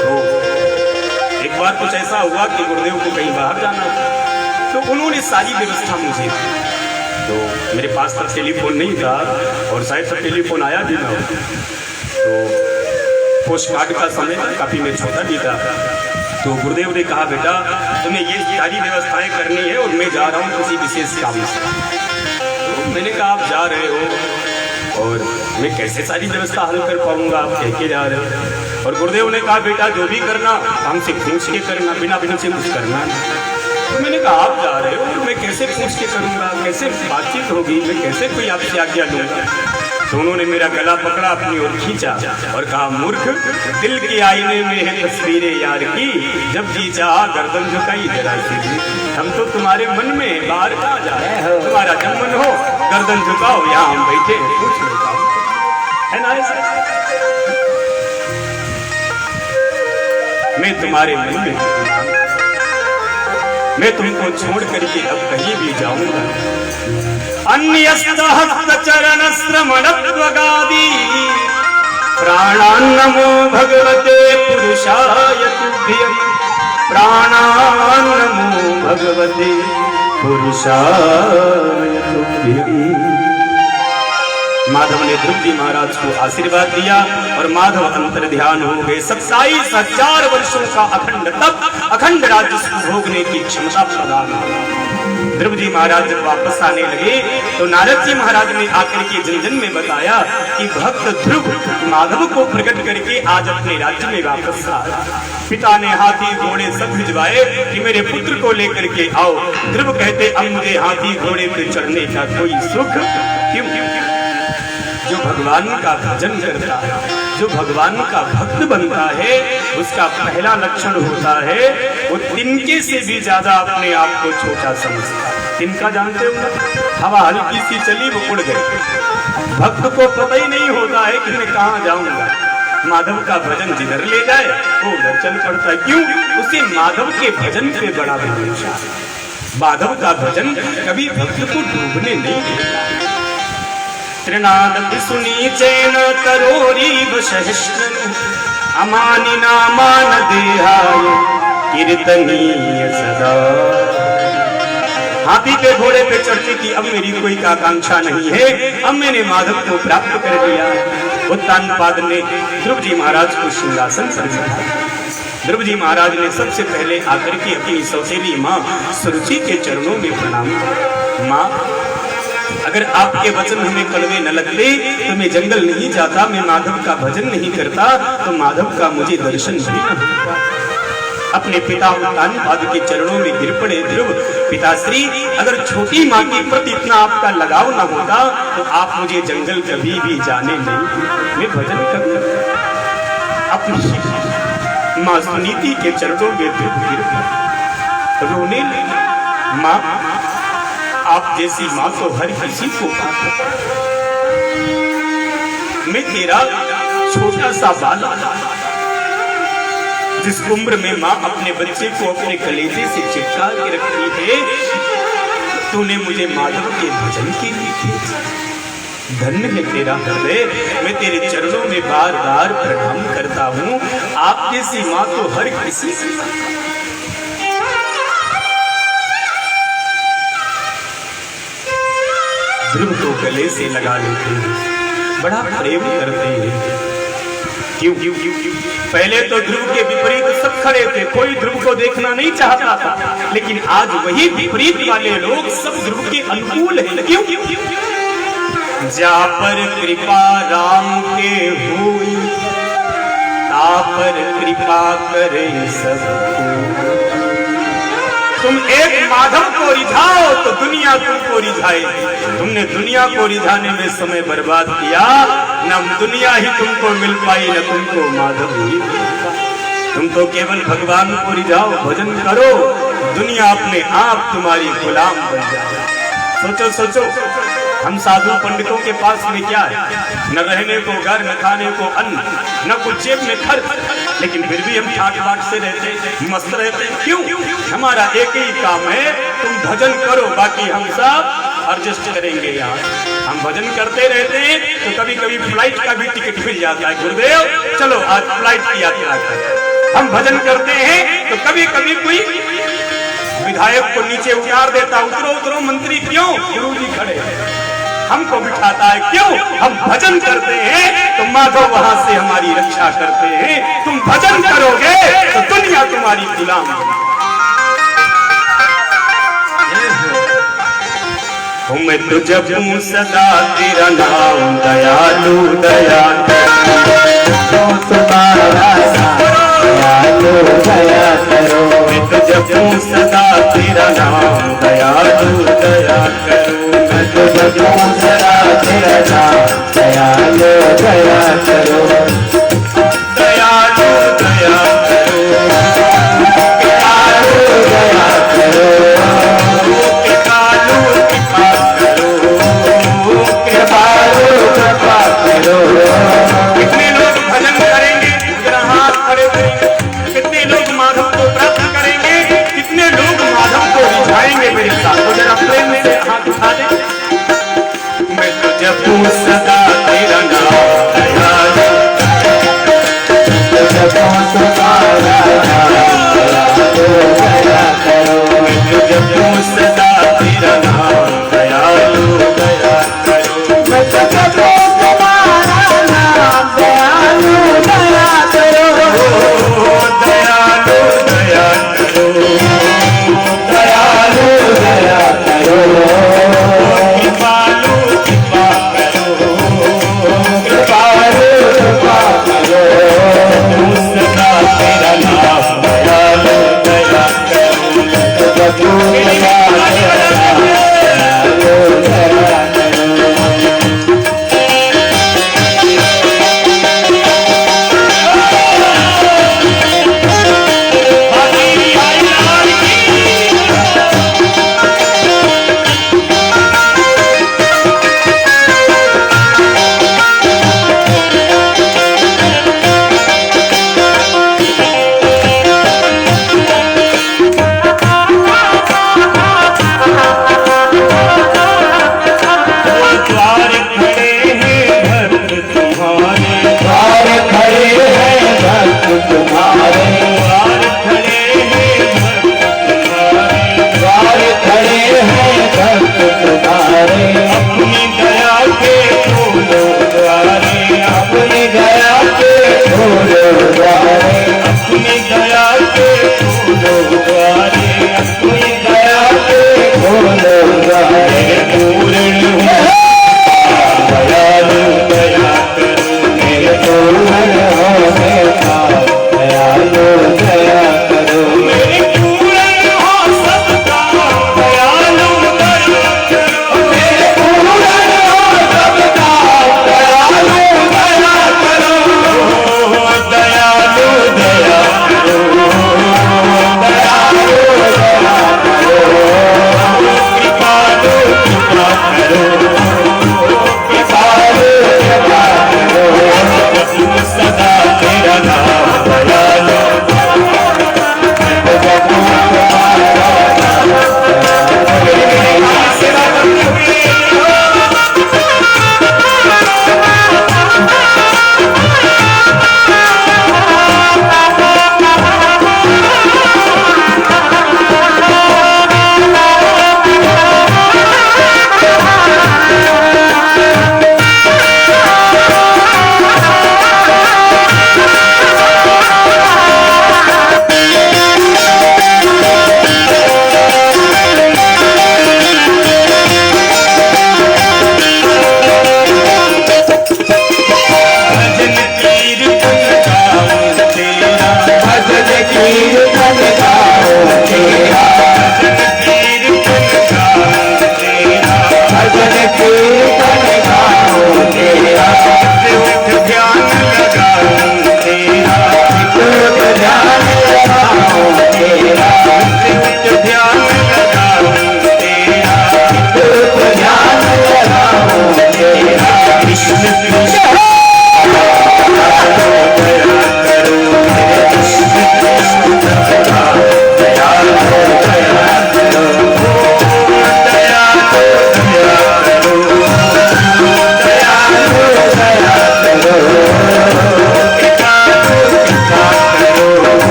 तो एक बार कुछ ऐसा हुआ कि गुरुदेव को कहीं बाहर जाना था, तो उन्होंने सारी व्यवस्था मुझे दी। तो मेरे पास तब टेलीफोन नहीं था, और शायद तब टेलीफोन आया भी ना हो। तो पोस्ट कार्ड का समय था, काफी मैं छोटा भी था। तो गुरुदेव ने कहा, बेटा तुम्हें ये सारी व्यवस्थाएं करनी है और मैं जा रहा हूँ किसी विशेष काम से। तो मैंने कहा, आप जा रहे हो और मैं कैसे सारी व्यवस्था हल कर पाऊंगा, आप कह के जा रहे हो। और गुरुदेव ने कहा, बेटा जो भी करना हमसे पूछ के करना, बिना बिना से कुछ करना। तो मैंने कहा, आप जा रहे हो तो मैं कैसे पूछ के करूंगा, कैसे बातचीत होगी, मैं कैसे कोई आपसे आज्ञा लूंगा। तो उन्होंने मेरा गला पकड़ा, अपनी ओर खींचा और कहा, मूर्ख, दिल के आईने में है तस्वीरें यार की, जब जी चाहा गर्दन झुकाई जरा सी। हम तो तुम्हारे मन में, बाहर कहाँ जाए, तुम्हारा जब मन हो गर्दन झुकाओ, यहाँ हम बैठे पूछ लो, है ना ऐसा? मैं तुम्हारे मन में, मैं तुमको छोड़ करके अब कहीं भी जाऊंगा। अन्यस्त हस्त चरण श्रमणत्वगादि प्राणान्नमो भगवते पुरुषाय तुभ्यं, प्राणान्नमो भगवते पुरुषाय तुभ्यं। माधव ने ध्रुव जी महाराज को आशीर्वाद दिया और माधव अंतर ध्यान हो गए। 27,000 वर्षों का अखंड तप, अखंड राज्य भोगने की क्षमता प्रदान हुई। ध्रुव जी महाराज जब वापस आने लगे तो नारद जी महाराज ने आकर के जन जन में बताया कि भक्त ध्रुव माधव को प्रकट करके आज अपने राज्य में वापस आ। पिता ने हाथी घोड़े सब भिजवाए कि मेरे पुत्र को लेकर के आओ। ध्रुव कहते, अब मुझे हाथी घोड़े पे चढ़ने का कोई सुख क्यों? जो भगवान का भजन करता है, जो भगवान का भक्त बनता है, उसका पहला लक्षण होता है वो तिनके से भी ज्यादा अपने आप को छोटा समझता है। तिनका जानते हो ना, हवा हल्की सी चली वो उड़ गई। भक्त को पता ही नहीं होता है कि मैं कहाँ जाऊंगा। माधव का भजन जिधर ले जाए वो उधर चल पड़ता है। क्यों? उसे माधव के भजन पे बड़ा भरोसा है। माधव का भजन कभी भक्त को डूबने नहीं देता। त्रिनाद सुनी चैन तरोरी सहस्र अमानिना मान देहाय कीर्तनीय सदा। हाथी पे घोड़े पे चढ़ने की अब मेरी कोई आकांक्षा नहीं है, अब मैंने माधव को प्राप्त कर लिया। उत्तानपाद ने ध्रुव जी महाराज को सिंहासन पर बिठाया। ध्रुव जी महाराज ने सबसे पहले आकर के अपनी सौतेली माँ सुरुचि के चरणों में प्रणाम किया। माँ, अगर आपके वचन हमें कड़वे न लगते तो मैं जंगल नहीं जाता, मैं माधव का भजन नहीं करता तो माधव का मुझे दर्शन भी न होता। अपने पिता उत्तानपाद के चरणों में गिर पड़े ध्रुव। पिताश्री, अगर छोटी माँ के प्रति इतना आपका लगाव न होता तो आप मुझे जंगल कभी भी जाने नहीं, मैं भजन करता। अपनी माँ सुनीति के चरणों में ध्रुव गिर पड़े, रोने लगे। माँ, आप जैसी माँ तो हर किसी को पाता। मैं तेरा छोटा सा बाला, जिस उम्र में माँ अपने बच्चे को अपने कलेजे से चिपका के रखती है, तूने मुझे माधव के भजन के लिए धन्य है तेरा हृदय। मैं तेरे चरणों में बार बार प्रणाम करता हूँ। आप जैसी माँ तो हर किसी से। ध्रुव को गले से लगा लेते हैं, बड़ा प्रेम करते हैं। क्यों? पहले तो ध्रुव के विपरीत सब खड़े थे, कोई ध्रुव को देखना नहीं चाहता था, लेकिन आज वही विपरीत वाले लोग सब ध्रुव के अनुकूल हैं। क्यों? जा पर कृपा राम के हुई, ता पर कृपा करे सबको। तुम एक माधव को रिझाओ तो दुनिया तुमको रिझाएगी। तुमने दुनिया को रिझाने में समय बर्बाद किया, न दुनिया ही तुमको मिल पाई न तुमको माधव ही मिल पाई। तुम तो केवल भगवान को रिझाओ, भजन करो, दुनिया अपने आप तुम्हारी गुलाम बन जाए। सोचो सोचो, हम साधु पंडितों के पास में क्या है? न रहने को घर, न खाने को अन्न, न कुछ जेब में खर्च, लेकिन फिर भी हम ठाट बाट से रहते, मस्त रहते। क्यों? हमारा एक ही काम है, तुम भजन करो, बाकी हम सब एडजस्ट करेंगे। यार हम भजन करते रहते हैं तो कभी कभी फ्लाइट का भी टिकट मिल जाता है। गुरुदेव चलो आज फ्लाइट की यात्रा करें। हम भजन करते हैं तो कभी कभी कोई विधायक को नीचे उतार देता, उतरो उतरो मंत्री, क्यों? गुरु जी खड़े हमको बिठाता है। क्यों? हम भजन करते हैं तो माधव वहां से हमारी रक्षा करते हैं। तुम भजन करोगे तो दुनिया तुम्हारी गुलाम। मैं तो जपूं सदा तेरा नाम, दयालु दयालु तुम्हारा दयालु दया करो। मैं तो जपूं सदा तेरा नाम, दयालु दया करो। मैं तो जपूं सदा तेरा नाम, दयालु दया करो। दयालु दया करो, दयालु दया करो, कितने लोग भजन करेंगे, हाथ खड़े करेंगे, कितने लोग माधव को प्राप्त करेंगे, कितने लोग माधव को रिझाएंगे। मेरे साथ तो जरा प्रेम से हाथ उठा दे। मैं तो जपूं सदा तेरा नाम, दयालु दया करो। मैं तो जपूं सदा तेरा नाम, दयालु दया करो। मैं तो जपूं तुम्हारा नाम, दयालु दया करो। दयालु दया करो, दयालु दया करो। कृपालु कृपा करो, कृपालु कृपा करो। सदा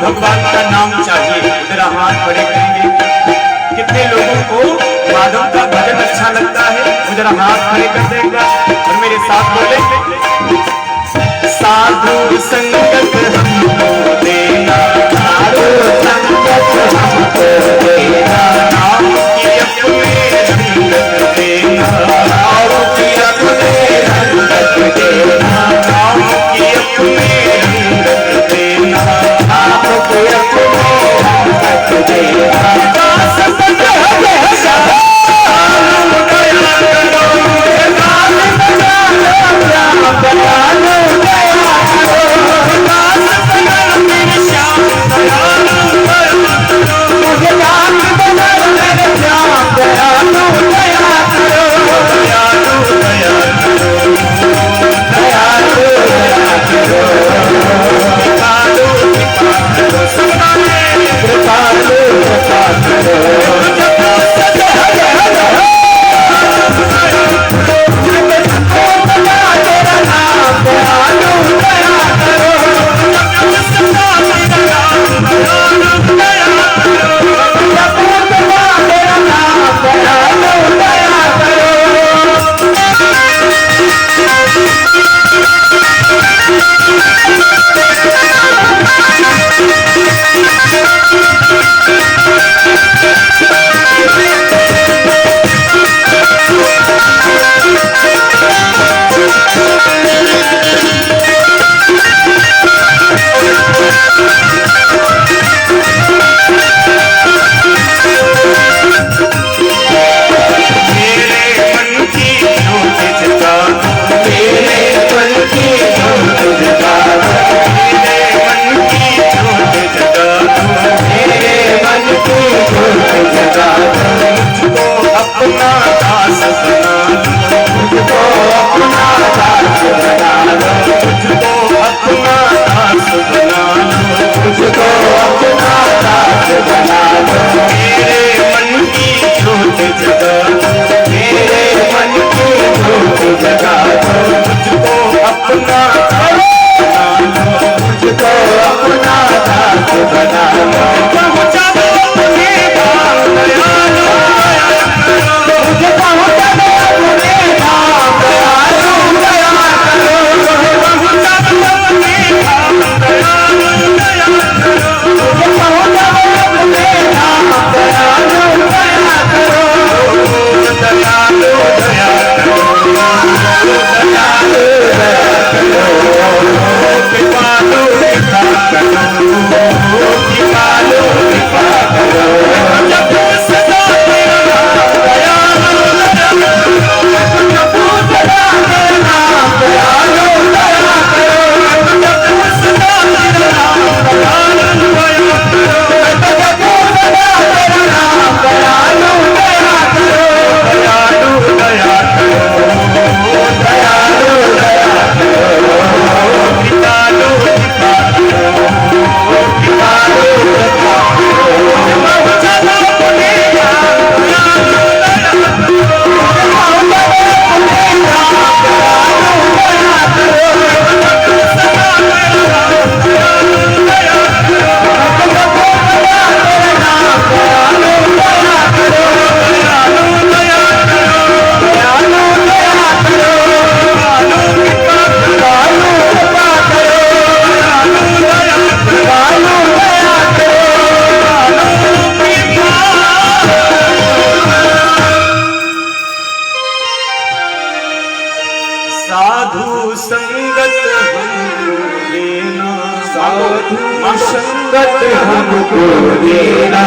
भगवान का नाम चाहिए जरा हाथ खड़े करेंगे। कितने लोगों को माधव का भजन अच्छा लगता है वो जरा हाथ खड़े कर देगा और मेरे साथ बोले साधु संगत हमको देना, साधु संगत हमको देना, नाम की अपने रंगत देना, नाम की अपने रंगत देना, नाम की अपने रंगत देना, नाम की अपने रंगत देना। दास बन हमें दयालु दयालु संगत हमको देना।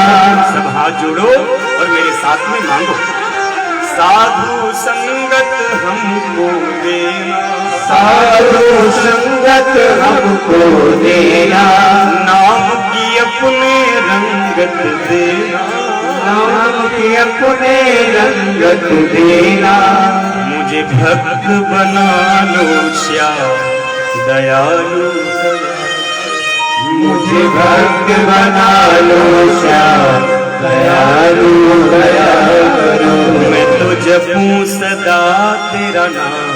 सब हाथ जोड़ो और मेरे साथ में मांगो, साधु संगत हमको देना, साधु संगत हमको देना, नाम की अपने रंगत देना, नाम की अपने रंगत देना। मुझे भक्त बना लो श्याम दयालु, मुझे भक्त बना लो श्याम दयालु दयालु। मैं तो जपूं सदा तेरा नाम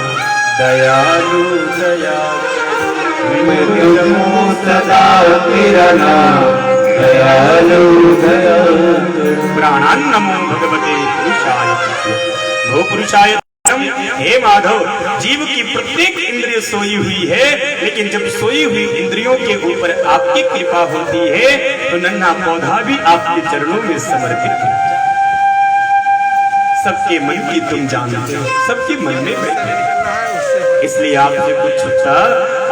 दयालु दयालु। नमो सदा तेरा नाम दयालु दयालु। प्राणान नमो भगवते पुरुषाय भो पुरुषाय। हे माधव, जीव की प्रत्येक इंद्रिय सोई हुई है, लेकिन जब सोई हुई इंद्रियों के ऊपर आपकी कृपा होती है तो नन्हा पौधा भी आपके चरणों में समर्पित है। सबके मन की तुम जानते हो, सबके मन में बैठे, इसलिए आपसे कुछ छुट्टा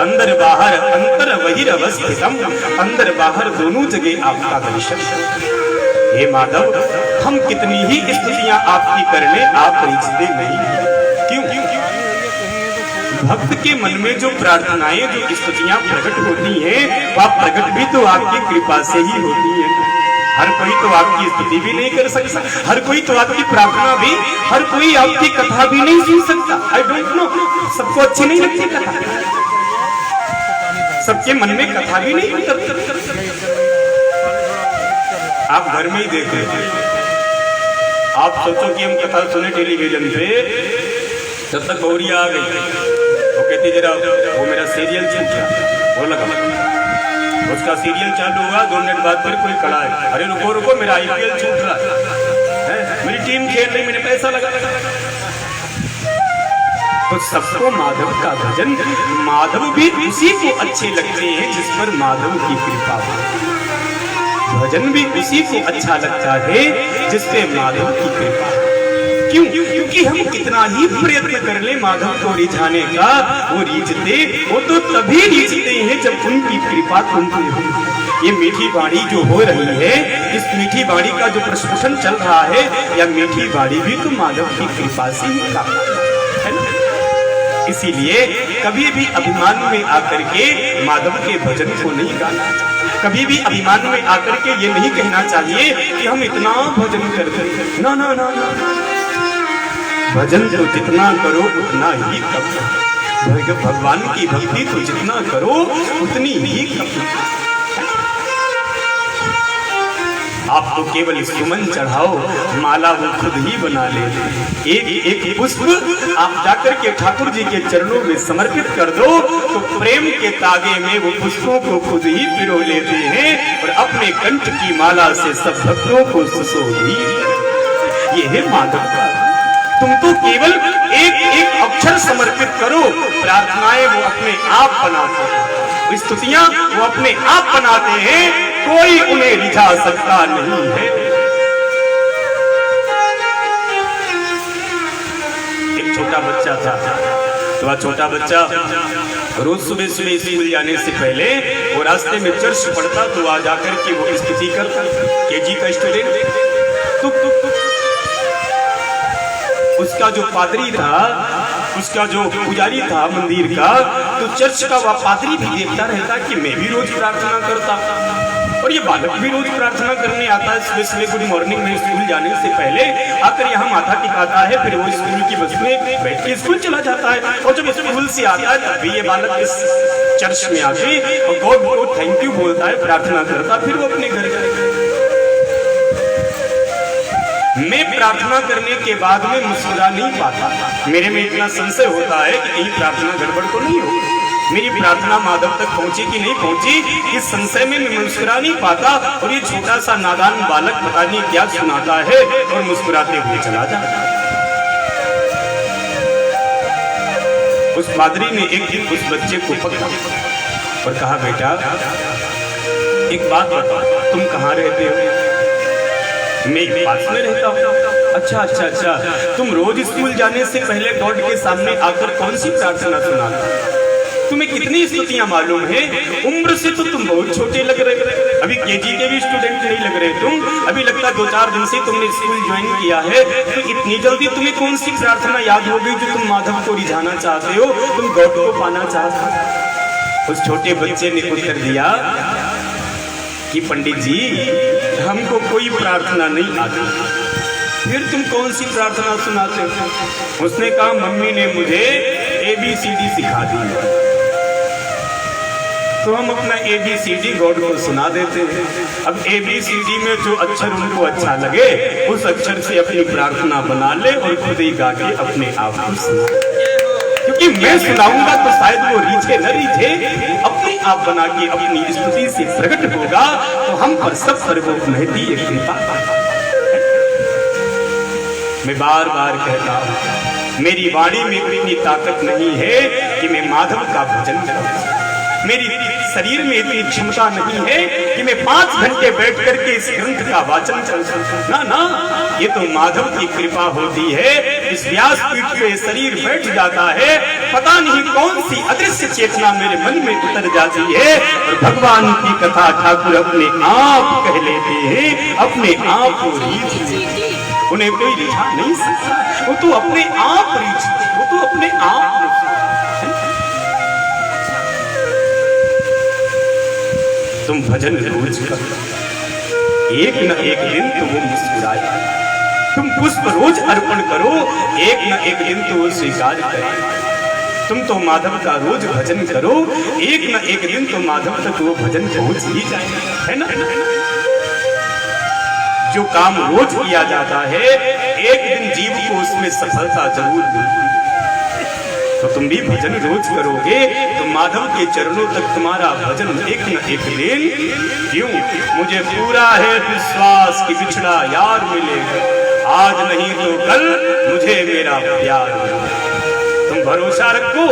अंदर बाहर अंतर बहिरवस्थितम, अंदर बाहर दोनों जगह आपका दर्शन। हे माधव, हम कितनी ही स्तुतियां आपकी कर ले, आप रिझते नहीं। क्यों? भक्त के मन में जो प्रार्थनाएं, जो स्तुतियां प्रकट होती हैं, वह प्रकट भी तो आपकी कृपा से ही होती है। हर कोई तो आपकी स्तुति भी नहीं कर सकता, हर कोई तो आपकी प्रार्थना भी, हर कोई आपकी कथा भी नहीं सुन सकता। आई डोंट नो, सबको अच्छी नहीं लगती कथा, सबके मन में कथा भी नहीं उतरती। आप घर में ही देख रहे, आप सोचो कि हम कथा सुने टेलीविजन पे, जब तक गौरिया आ गई वो कहती जरा वो मेरा सीरियल चल गया, वो लगा, उसका सीरियल चालू हुआ, 2 मिनट बाद फिर कोई खड़ा है, अरे रुको रुको मेरा IPL छूट रहा है, मेरी टीम खेल रही, मैंने पैसा लगा। तो सबको माधव का भजन, माधव भी उसी को अच्छे लगते हैं जिस पर माधव की कृपा हो। भजन भी उसी को अच्छा लगता है जिसपे माधव की कृपा। क्यों? क्योंकि हम कितना ही प्रयत्न कर ले माधव को रिझाने का, वो रीझते, वो तो तभी रीझते हैं जब उनकी कृपा तुम पे हो। ये मीठी वाणी जो हो रही है, इस मीठी वाणी का जो प्रश्न चल रहा है, या मीठी वाणी भी तो माधव की कृपा से ही प्राप्त है ना। इसीलिए कभी भी अभिमान में आकर के माधव के भजन को नहीं गाना, कभी भी अभिमान में आकर के ये नहीं कहना चाहिए कि हम इतना भजन करते हैं। ना ना ना, भजन तो जितना करो उतना ही कम, भगवान की भक्ति तो जितना करो उतनी ही कम। आप तो केवल सुमन चढ़ाओ, माला वो खुद ही बना ले। एक एक पुष्प आप जाकर के ठाकुर जी के चरणों में समर्पित कर दो तो प्रेम के तागे में वो पुष्पों को खुद ही पिरो लेते हैं और अपने कंठ की माला से सब भक्तों को सुशोभित। ये है माधव का। तुम तो केवल एक एक अक्षर समर्पित करो, प्रार्थनाएं वो अपने आप बनाते हैं, स्तुतियां वो अपने आप बनाते हैं, कोई उन्हें रिझा सकता नहीं है। एक छोटा बच्चा था, तो वह छोटा बच्चा रोज सुबह सुबह स्कूल जाने से पहले वो रास्ते में चर्च पढ़ता, तो वहां जाकर के वो स्तुति करता। KG का स्टूडेंट, उसका जो पादरी था, उसका जो पुजारी था मंदिर का, तो चर्च का वह पादरी भी देखता रहता कि मैं भी रोज प्रार्थना करता, और ये बालक भी रोज प्रार्थना करने आता है सुबह सुबह गुड मॉर्निंग में स्कूल जाने से पहले आकर यहाँ माथा टिकाता है, फिर वो स्कूल की बस में बैठ के स्कूल चला जाता है, और जब स्कूल से आता है तब भी ये बालक इस चर्च में आके और गॉड को थैंक यू बोलता है, प्रार्थना करता, फिर वो अपने घर जाएगा। मैं प्रार्थना करने के बाद में मुस्कुरा नहीं पाता, मेरे में इतना संशय होता है कि कहीं प्रार्थना गड़बड़ तो नहीं हो, मेरी प्रार्थना माधव तक पहुंची कि नहीं पहुंची, इस संशय में मैं मुस्कुरा नहीं पाता, और ये छोटा सा नादान बालक पता नहीं क्या सुनाता है और मुस्कुराते हुए चला जाता है। उस पादरी ने एक दिन उस बच्चे को पकड़ा और कहा, बेटा एक बात बताओ, तुम कहाँ रहते हो? मैं पास में रहता हूँ। अच्छा अच्छा अच्छा, तुम रोज स्कूल जाने से पहले गॉड के सामने आकर कौन सी प्रार्थना सुनाते? तुम्हें कितनी स्तुतियां मालूम है? उम्र से तो तुम बहुत छोटे लग रहे, अभी KG के भी स्टूडेंट नहीं लग रहे तुम, अभी लगता 2-4 दिन से तुमने स्कूल ज्वाइन किया है, तो इतनी जल्दी तुम्हें कौन सी प्रार्थना याद हो गई जो तुम माधव को रिझाना चाहते हो, तुम गॉड को पाना चाहते हो? उस छोटे बच्चे ने उत्तर दिया कि पंडित जी, हमको कोई प्रार्थना नहीं आती, फिर तुम कौन सी प्रार्थना सुनाते हो? उसने कहा, मम्मी ने मुझे ABCD सिखा दी, तो हम अपना ABCD गॉड को सुना देते हैं। अब ABCD में जो अक्षर उनको अच्छा लगे उस अक्षर से अपनी प्रार्थना बना ले और खुद ही गा के अपने आप को सुना, कि मैं सुनाऊंगा तो शायद वो रीझे न रीझे, अपने आप बना के अपनी स्तुति से प्रकट होगा तो हम पर सब पर वो महती एक कृपा। मैं बार बार कहता हूं, मेरी वाणी में इतनी ताकत नहीं है कि मैं माधव का भजन करूं। मेरी शरीर में इतनी क्षमता नहीं है कि मैं 5 घंटे बैठ करके इस ग्रंथ का वाचन कर सकूं। ना ना, ये तो माधव की कृपा होती है। इस व्यासपीठ पे शरीर बैठ जाता है, पता नहीं कौन सी अदृश्य चेतना मेरे मन में उतर जाती है और भगवान की कथा ठाकुर अपने आप कह लेते हैं, अपने आप को रीझ लेते। उन्हें कोई रिझा नहीं सकता, वो तो अपने आप रीझते, वो तो अपने आप। तुम भजन रोज करो, एक न एक दिन तो वो मुस्कुराए। तुम पुष्प रोज अर्पण करो, एक न एक दिन तो वो स्वीकार करे। तुम तो माधव का रोज भजन करो, एक न एक दिन तो माधव तक वो भजन पहुंच ही जाए, है ना? जो काम रोज किया जाता है, एक दिन जीव को उसमें सफलता जरूर मिलती है। तो तुम भी भजन रोज करोगे तो माधव के चरणों तक तुम्हारा भजन एक न एक दिन। क्यों? मुझे पूरा है विश्वास कि बिछड़ा यार मिलेगा, आज नहीं तो कल मुझे मेरा प्यार मिलेगा। तुम भरोसा रखो,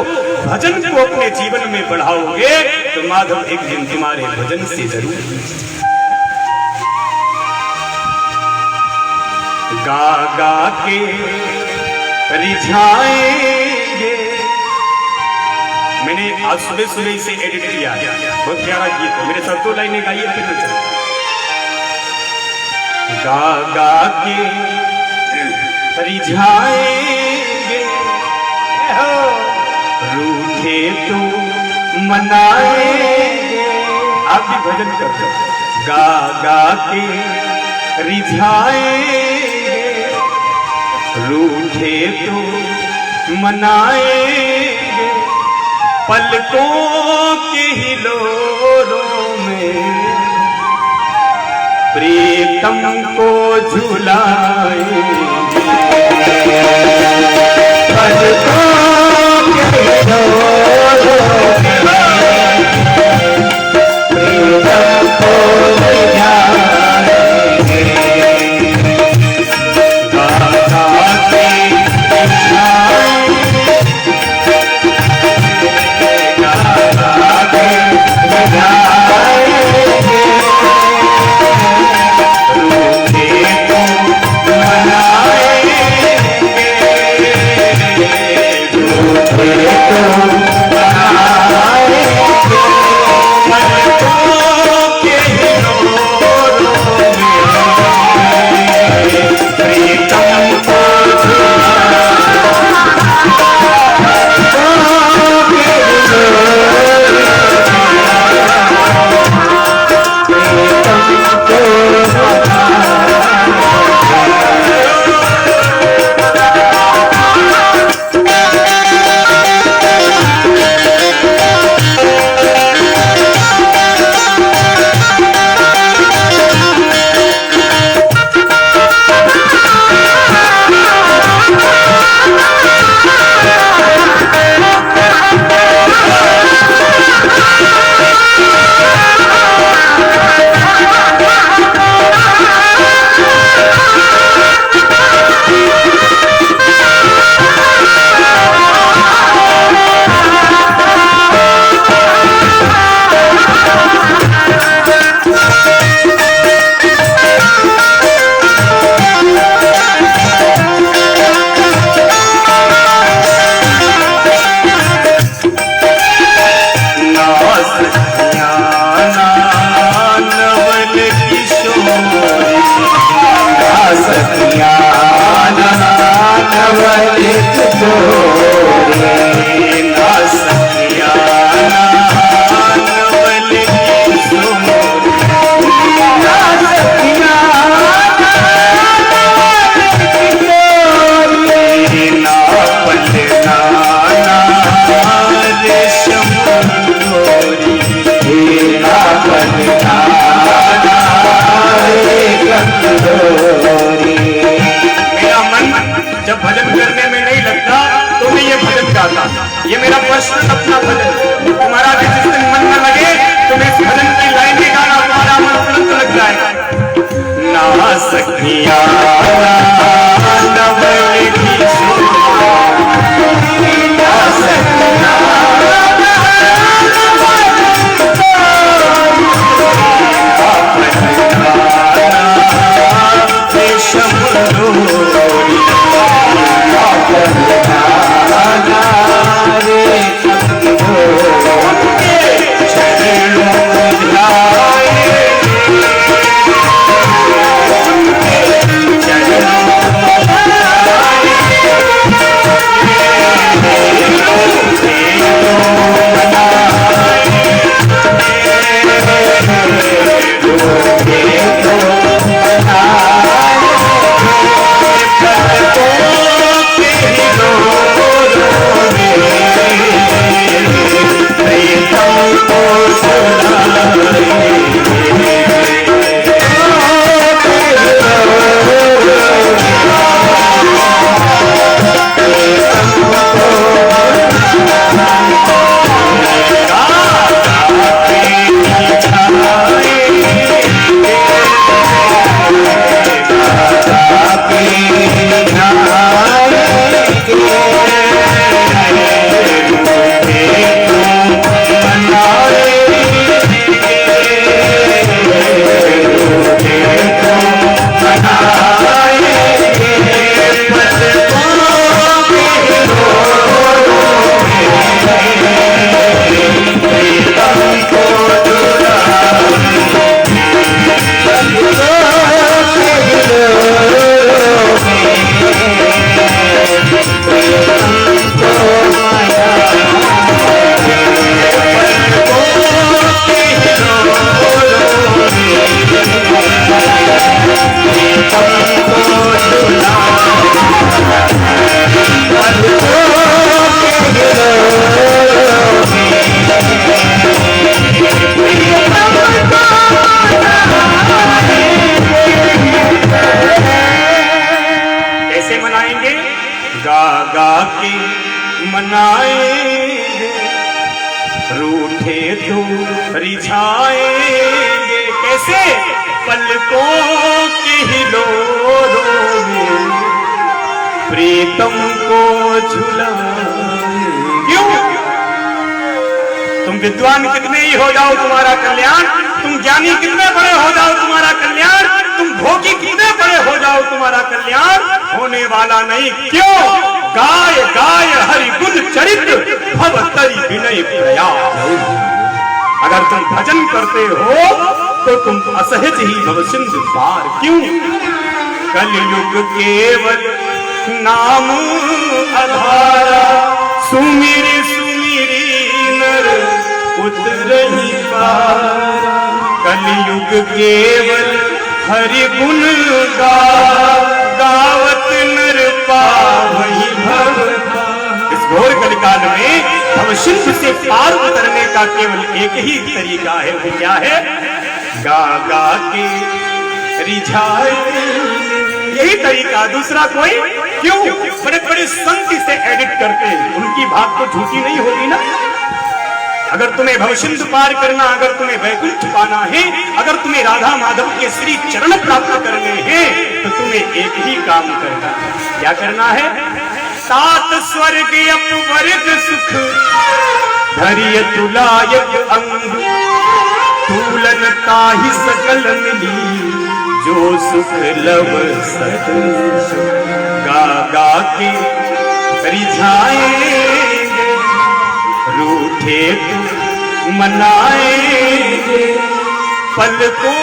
भजन को अपने जीवन में बढ़ाओगे तो माधव एक दिन तुम्हारे भजन से जरूर। गा गा के रिझाएंगे। मैंने आज सुबह सुबह इसे एडिट किया, बहुत प्यारा गीत है, मेरे साथ 2 लाइनें गाइए फिर मैं चलता। गा गा के रिझाएंगे, रूठे तो मनाएंगे। आप भी भजन करते, गा गा के रिझाएंगे, रूठे तो मनाएंगे। पलकों के हिलोरों में प्रीतम को झुलाएंगे। पलकों के हिलोरों में प्रीतम को सखिया नवल की मनाएंगे, रूठे तो रिझाएंगे। कैसे? पलकों की हिलोरों में प्रीतम को झुलाएंगे। क्यों? तुम विद्वान कितने ही हो जाओ तुम्हारा कल्याण, तुम ज्ञानी कितने बड़े हो जाओ तुम्हारा कल्याण, तुम भोगी कितने बड़े हो जाओ तुम्हारा कल्याण होने वाला नहीं। क्यों? गाय गाय हरि गुण चरित्र भव तरी विनय प्रयास। अगर तुम भजन करते हो तो तुम असहज ही भव सिंधु पार। क्यों? कलयुग केवल नाम आधारा, सुमिरी सुमिरी नर उतरहि पारा। कलयुग केवल हरि गुण गावत नर पावहि भव। इस घोर कलिकाल में भव सिंधु से पार उतरने का केवल एक ही तरीका है। वो क्या है? गा गा के रिझाए, यही तरीका, दूसरा कोई। क्यों? बड़े बड़े संत इसे एडिट करते हैं, उनकी बात तो झूठी नहीं होगी ना। अगर तुम्हें भवसिंधु पार करना, अगर तुम्हें वैकुंठ पाना है, अगर तुम्हें राधा माधव के श्री चरण प्राप्त करने हैं, तो तुम्हें एक ही काम करना है। क्या करना है? सात स्वर्ग अपवर्ग सुख धरिय तुलायक अंग, तूलन ताहि सकल मिली जो सुख लव सत। गा गा के रिझाएंगे, रूठे तो मनाएंगे। पलकों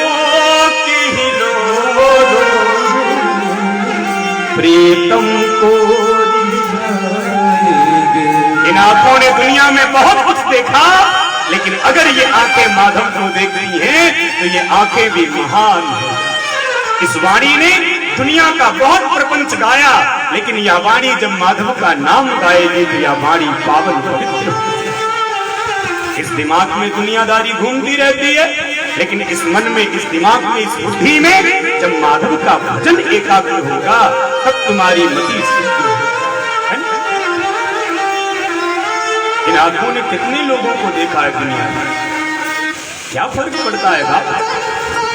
की हिलोरों प्रीतम को रिझाएंगे। इन आंखों ने दुनिया में बहुत कुछ देखा, लेकिन अगर ये आंखें माधव को देख रही हैं तो ये आंखें भी महान हैं। इस वाणी ने दुनिया का बहुत प्रपंच गाया, लेकिन यह वाणी जब माधव का नाम गाएगी तो यह वाणी पावन पवित्र। इस दिमाग में दुनियादारी घूमती रहती है, लेकिन इस मन में, इस दिमाग में, इस बुद्धि में जब माधव का भजन एकाग्र होगा तब तुम्हारी मति शुद्ध है। इन आंखों ने कितने लोगों को देखा है दुनिया में, क्या फर्क पड़ता है बाप?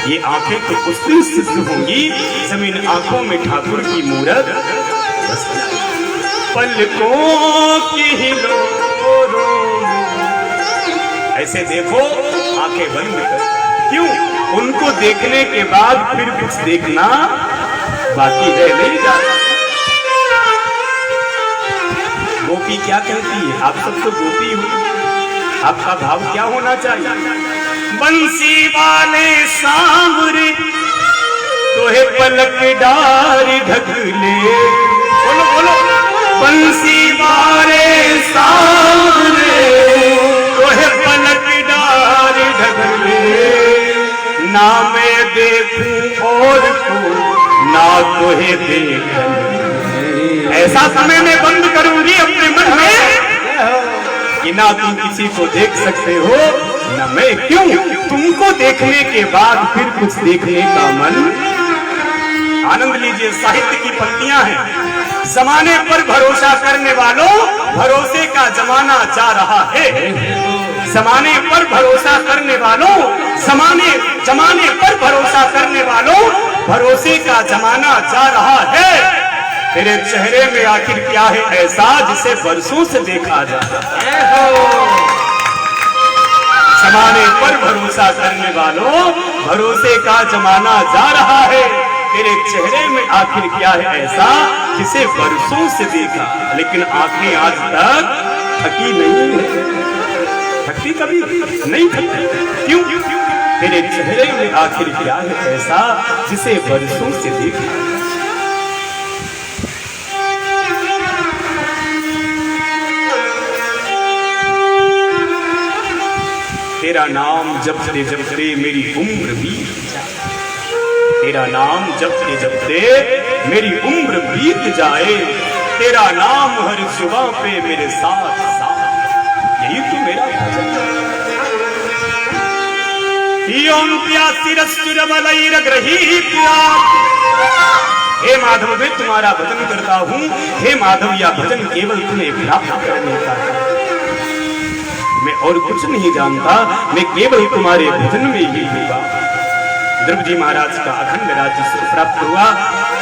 ये आंखें तो उस दिन सिद्ध होंगी जब इन आंखों में ठाकुर की मूरत बस जाए। पलकों की हिलोरों ऐसे देखो, आंखें बंद कर। क्यों? उनको देखने के बाद फिर कुछ देखना बाकी है नहीं जाता। गोपी क्या कहती है? आप सब तो गोपी हो, आपका भाव क्या होना चाहिए? बंसी वाले सांवरे तोहे पलक डार ढक ले। बोलो बोलो। बंसी वाले सांवरे तोहे पलक डार ढक ले। ना मैं देखूं और को ना तोहे देख। ऐसा समय मैं बंद करूंगी अपने मन में कि ना तुम किसी को देख सकते हो ना मैं। क्यों? तुमको देखने के बाद फिर कुछ देखने का मन। आनंद लीजिए, साहित्य की पंक्तियां हैं। जमाने पर भरोसा करने वालों, भरोसे का जमाना जा रहा है। जमाने पर भरोसा करने वालों, जमाने पर भरोसा करने वालों, भरोसे का जमाना जा रहा है। तेरे चेहरे में आखिर क्या है ऐसा जिसे बरसों से देखा जाता है? जमाने पर भरोसा करने वालों, भरोसे का जमाना जा रहा है। तेरे चेहरे में आखिर क्या है ऐसा जिसे बरसों से देखा, लेकिन आंखें आज तक थकी नहीं है। थकती कभी नहीं थकती। क्यों? तेरे चेहरे में आखिर क्या है ऐसा जिसे बरसों से देखा। तेरा नाम जपते जपते मेरी उम्र बीत जाए। तेरा नाम जपते जपते मेरी उम्र बीत जाए। तेरा नाम हर सुबह पे मेरे साथ साथ, यही तो मेरा भजन है। हे माधव, मैं तुम्हारा भजन करता हूँ। हे माधव, यह भजन केवल तुम्हें प्राप्त करने का है। मैं और कुछ नहीं जानता, मैं केवल तुम्हारे भजन में ही होगा। ध्रुव जी महाराज का अखंड राज्य प्राप्त हुआ।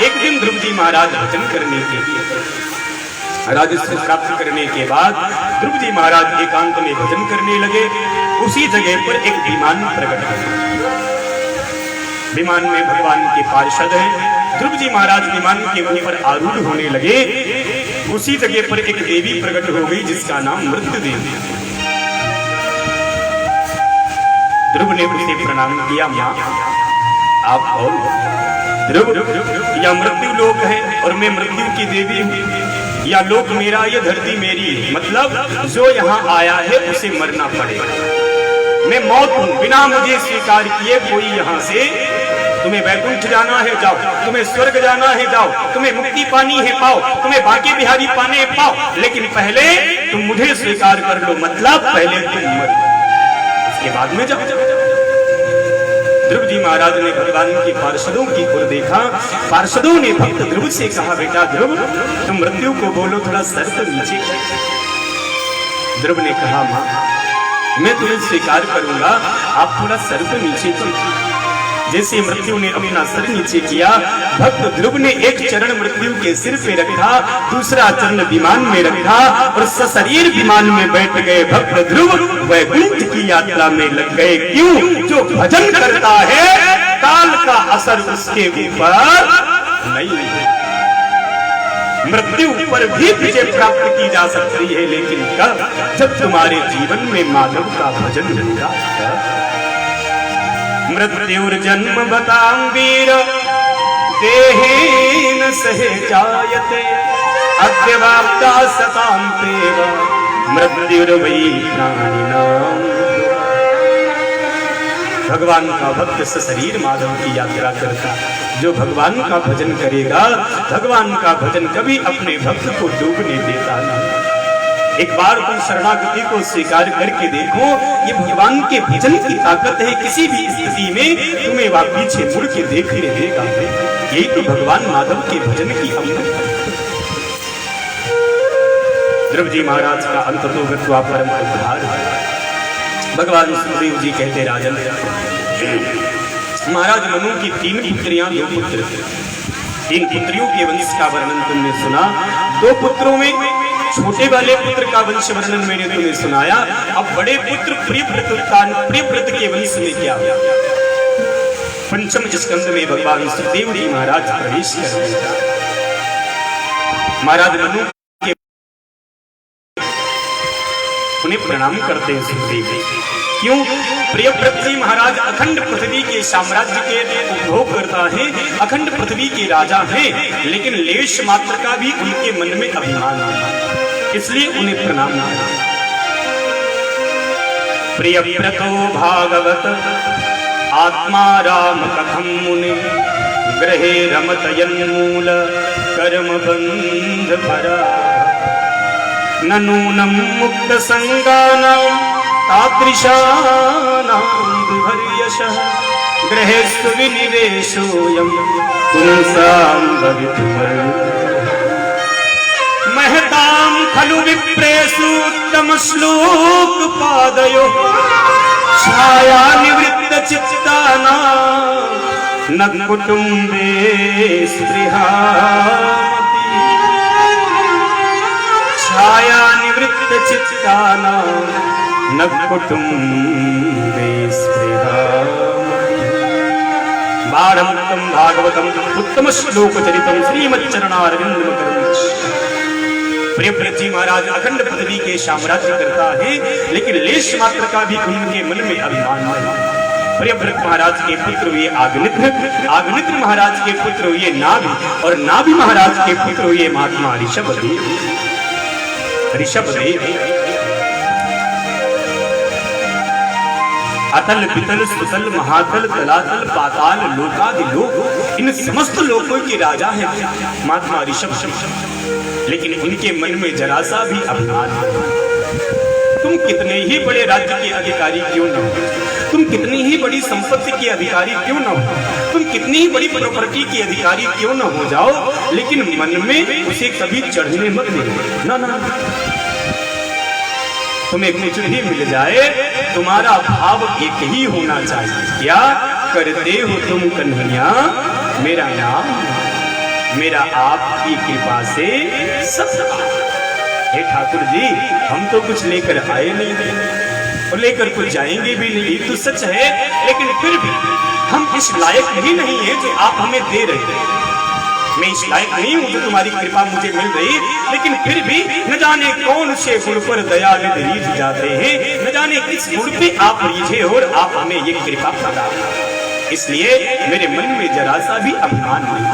एक दिन ध्रुव जी महाराज भजन करने के लिए राजस्व प्राप्त करने के बाद ध्रुव जी महाराज एकांत में भजन करने लगे। उसी जगह पर एक विमान प्रकट हुआ। विमान में भगवान के पार्षद हैं। ध्रुव जी महाराज विमान के ऊपर आरूढ़ होने लगे। उसी जगह पर एक देवी प्रकट हो गई जिसका नाम मृत्यु देवी। ध्रुव ने उसे प्रणाम किया। मां, आप और ध्रुव, या मृत्यु लोक है और मैं मृत्यु की देवी हूँ, या लोक मेरा ये धरती मेरी है। मतलब जो यहाँ आया है उसे मरना पड़ेगा। मैं मौत हूँ, बिना मुझे स्वीकार किए कोई यहाँ से, तुम्हें वैकुंठ जाना है जाओ, तुम्हें स्वर्ग जाना है जाओ, तुम्हें मुक्ति पानी है पाओ, तुम्हें बाकी बिहारी पाने है पाओ, लेकिन पहले तुम मुझे स्वीकार कर लो। मतलब पहले तुम मर, उसके बाद में जाओ। ध्रुव जी महाराज ने भगवान के पार्षदों की ओर देखा। पार्षदों ने भक्त ध्रुव से कहा, बेटा ध्रुव, तुम मृत्यु को बोलो थोड़ा सर तो नीचे। ध्रुव ने कहा, मां, मैं तुम्हें स्वीकार करूंगा, आप थोड़ा सर तो नीचे कीजिए। जैसे मृत्यु ने अपना सर नीचे किया, भक्त ध्रुव ने एक चरण मृत्यु के सिर पे रखा, दूसरा चरण विमान में रखा और सशरीर विमान में बैठ गए। भक्त ध्रुव वैकुंठ की यात्रा में लग गए। क्यों? जो भजन करता है काल का असर उसके ऊपर नहीं है। मृत्यु पर भी विजय प्राप्त की जा सकती है, लेकिन कब? जब तुम्हारे जीवन में माधव का भजन होगा। मृत्युर जन्म बतां वीर देहेन सहे जायते, अद्यवाप्ता सतां तेव मृत्युर्वै प्राणिनां। भगवान का भक्त सशरीर माधव की यात्रा करता। जो भगवान का भजन करेगा, भगवान का भजन कभी अपने भक्त को डूबने देता नहीं। एक बार तुम शरणागति को स्वीकार करके देखो, ये भगवान के भजन की ताकत है। किसी भी स्थिति में तुम्हें वह पीछे मुड़ के देखने देगा। यही तो भगवान माधव के भजन की अमृत है। ध्रुव जी महाराज का अंततो गत्वा परम उद्धार है। भगवान सुखदेव जी कहते, राजन महाराज मनु की 3 पुत्रियां 2 पुत्र थे। 3 पुत्रियों के वंश का वर्णन तुमने सुना। 2 पुत्रों में छोटे वाले पुत्र का वंश वर्णन मैंने तुम्हें सुनाया। अब बड़े पुत्र प्रियव्रत के वंश में क्या हुआ? पंचम स्कंद में भगवान सुखदेव जी महाराज प्रवेश कर रहे। महाराज मनु के उन्हें प्रणाम करते हैं सुखदेव जी। क्यों? प्रियव्रत जी महाराज अखंड पृथ्वी के साम्राज्य के उपभोग करता है, अखंड पृथ्वी के राजा हैं, लेकिन लेश मात्र का भी उनके मन में अभिमान है, इसलिए उन्हें प्रणाम किया। प्रियव्रतो भागवत आत्मा राम कथम मुने ग्रहे रमत यन्मूल कर्म बंध भरा ननूनम मुक्त संगानां तादृशानां विभर्यशः गृहेषु विनिवेशोऽयं पुंसां भवितुमर्हति महतां खलु विप्रेषु उत्तमश्लोक पादयोः छाया निवृत्त चित्तानां न कुटुम्बे स्पृहामति छाया निवृत्त चित्तानां न कुटुम्बे स्पृहामति। बाणमृतं भागवतम् उत्तम श्लोक चरितम श्रीमच्चरणारविंदमकरम्। प्रियव्रत जी महाराज अखंड पृथ्वी के साम्राज्य करता है, लेकिन लेश मात्र का भी उनके मन में अभिमान है। प्रियव्रत महाराज के पुत्र हुए आग्नित्र, आग्नित्र महाराज के पुत्र हुए नाभि, और नाभि महाराज के पुत्र हुए महात्मा ऋषभदेव। ऋषभदेव अतल पितल सुतल महातल तलातल पाताल लोकादि लोक, इन समस्त लोकों के राजा हैं महात्मा ऋषभ, लेकिन उनके मन में जरा सा भी अभिमान है। तुम कितने ही बड़े राज्य के अधिकारी क्यों न हो, तुम कितनी ही बड़ी संपत्ति के अधिकारी क्यों न हो, तुम कितनी ही बड़ी प्रॉपर्टी के अधिकारी क्यों न हो जाओ, लेकिन मन में उसे कभी चढ़ने मत दो। ना ना, तुम्हें कुछ ही मिल जाए, तुम्हारा भाव एक ही होना चाहिए। क्या करते हो तुम कन्हैया मेरा नाम, मेरा आपकी कृपा से सब। हे ठाकुर जी, हम तो कुछ लेकर आए नहीं थे और लेकर कुछ जाएंगे भी नहीं, तो सच है, लेकिन फिर भी हम इस लायक भी नहीं है जो आप हमें दे रहे हैं। मैं इस लायक नहीं हूं जो तुम्हारी कृपा मुझे मिल रही, लेकिन फिर भी न जाने कौन से गुण पर दया रीझ जाते हैं, न जाने किस गुण पे आप रीझे और आप हमें ये कृपा प्रदान। इसलिए मेरे मन में जरा सा भी अभिमान नहीं।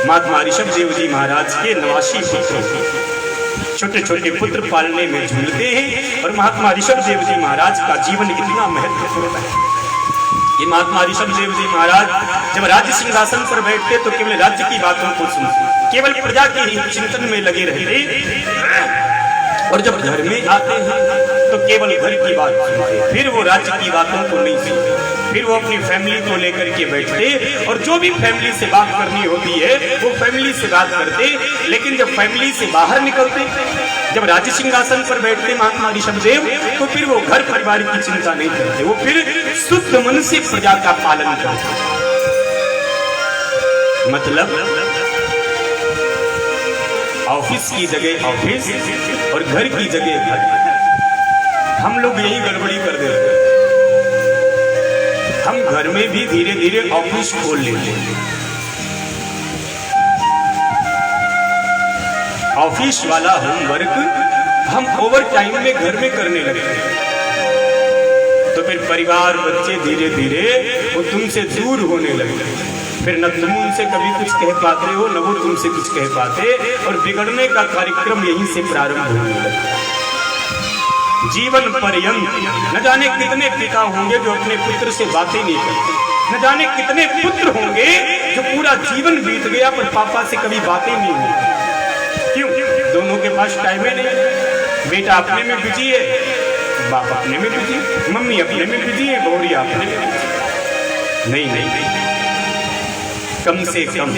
महात्मा ऋषभदेव जी महाराज के 89 पुत्र, छोटे छोटे पुत्र पालने में झूलते हैं, और महात्मा ऋषभदेव जी महाराज का जीवन इतना महत्वपूर्ण है। ये महात्मा ऋषभदेव जी महाराज जब राज्य सिंहासन पर बैठते तो केवल राज्य की बातों को सुनते, केवल प्रजा के ही चिंतन में लगे रहते, और जब घर में आते हैं तो केवल घर की बात सुनते, फिर वो राज्य की बातों को नहीं सुनते। फिर वो अपनी फैमिली को लेकर के बैठते, और जो भी फैमिली से बात करनी होती है वो फैमिली से बात करते, लेकिन जब फैमिली से बाहर निकलते, जब राज्य सिंहासन पर बैठते महात्मा ऋषभदेव, तो फिर वो घर परिवार की चिंता नहीं करते, वो फिर शुद्ध मन से प्रजा का पालन करते। मतलब ऑफिस की जगह ऑफिस और घर की जगह घर। हम लोग यही गड़बड़ी कर देते हैं। हम घर में भी धीरे धीरे ऑफिस खोल लेते हैं। ऑफिस वाला होमवर्क हम ओवर टाइम में घर में करने लगते हैं, तो फिर परिवार बच्चे धीरे धीरे वो तुमसे दूर होने लगते हैं। फिर न तुम उनसे कभी कुछ कह पाते हो, न वो तुमसे कुछ कह पाते, और बिगड़ने का कार्यक्रम यहीं से प्रारंभ होने लगता है। जीवन पर्यंत न जाने कितने पिता होंगे जो अपने पुत्र से बातें नहीं करते, न जाने कितने पुत्र होंगे जो पूरा जीवन बीत गया पर पापा से कभी बातें नहीं हुई। क्यों? दोनों के पास टाइम ही नहीं। बेटा अपने में बिजी है, बाप अपने में बिजी, मम्मी अपने में बिजी है, बहुरिया अपने में बिजी। नहीं नहीं, कम से कम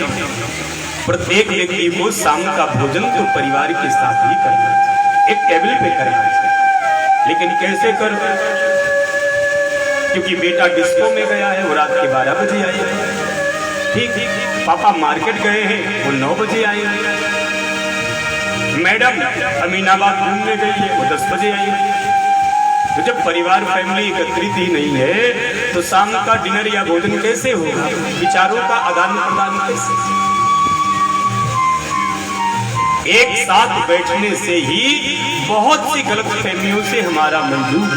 प्रत्येक व्यक्ति को शाम का भोजन तो परिवार के साथ ही करना चाहिए, एक टेबल पे करना चाहिए। लेकिन कैसे कर? क्योंकि बेटा डिस्को में गया है, वो रात के 12 बजे आएगा। ठीक, पापा मार्केट गए हैं, वो 9 बजे आएंगे। मैडम अमीनाबाद घूमने गई है, वो 10 बजे आएंगे। तो जब परिवार फैमिली एकत्रित ही नहीं है तो शाम का डिनर या भोजन कैसे होगा? विचारों का आदान प्रदान कैसे? एक साथ बैठने से ही बहुत सी गलत फहमियों से हमारा मन दूर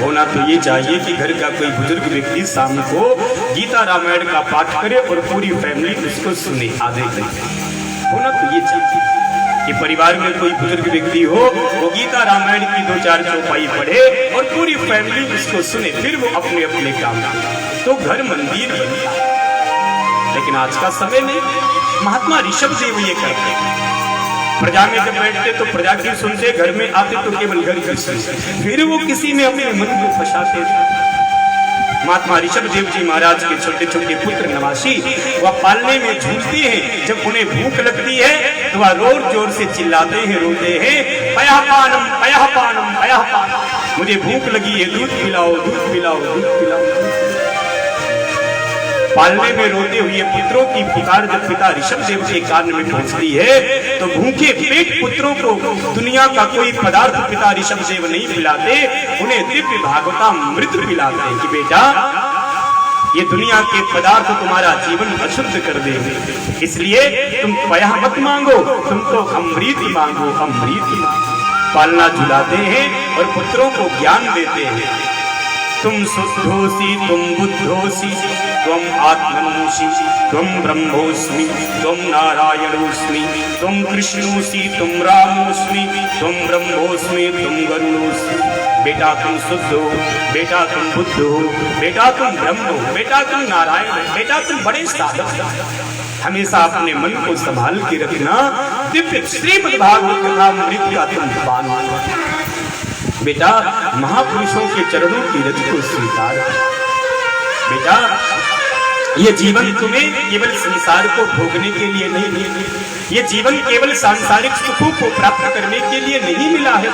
होना तो ये चाहिए कि घर का कोई बुजुर्ग व्यक्ति शाम को गीता रामायण का पाठ करे और पूरी फैमिली उसको सुने आधे घंटे। होना तो ये चाहिए कि परिवार में कोई बुजुर्ग व्यक्ति हो, वो गीता रामायण की 2-4 चौपाई पढ़े और पूरी फैमिली उसको सुने, फिर वो अपने अपने काम तो घर मंदिर बनता। लेकिन आज का समय में महात्मा ऋषभ देव ये करते हैं, प्रजा में जब बैठते तो प्रजा की सुनते, घर में आते तो केवल घर की सुनते, फिर वो किसी में अपने मन को फंसाते थे। महात्मा ऋषभ देव जी महाराज के छोटे छोटे पुत्र नवासी वह पालने में झूलते हैं। जब उन्हें भूख लगती है तो वह जोर जोर से चिल्लाते हैं, रोते हैं, पया पानम पया पानम पया पानम, मुझे भूख लगी है, दूध पिलाओ दूध पिलाओ दूध पिलाओ। पालने में रोते हुए पुत्रों की पुकार जब पिता ऋषभ देव के कान में पहुंचती है तो भूखे पेट पुत्रों को दुनिया का कोई पदार्थ पिता ऋषभ देव नहीं पिलाते, उन्हें दिव्य भागवतामृत पिलाते हैं कि बेटा ये दुनिया के पदार्थ तुम्हारा जीवन अशुद्ध कर देंगे, इसलिए तुम पया मत मांगो, तुम तो अमृत मांगो अमृत। पालना झुलाते हैं और पुत्रों को ज्ञान देते हैं, तुम शुद्धोसी तुम बुद्धोसी त्वम आत्मनोसी त्वम ब्रह्मोस्मि त्वम नारायणोस्मि त्वम कृष्णोसी तुम रामोस्मि त्वम ब्रह्मोस्मि तुम गरुड़ोस्मि। बेटा तुम शुद्ध हो, बेटा तुम बुद्ध हो, बेटा तुम ब्रह्म हो, बेटा तुम नारायण हो, बेटा तुम बड़े साधक। हमेशा अपने मन को संभाल के रखना, दिव्य श्रीमद् भागवत कथामृत का तुम पान करो। बेटा महापुरुषों के चरणों की रज को स्वीकार। बेटा ये जीवन तुम्हें केवल संसार को भोगने के लिए नहीं, ये जीवन केवल सांसारिक सुखों को प्राप्त करने के लिए नहीं मिला है।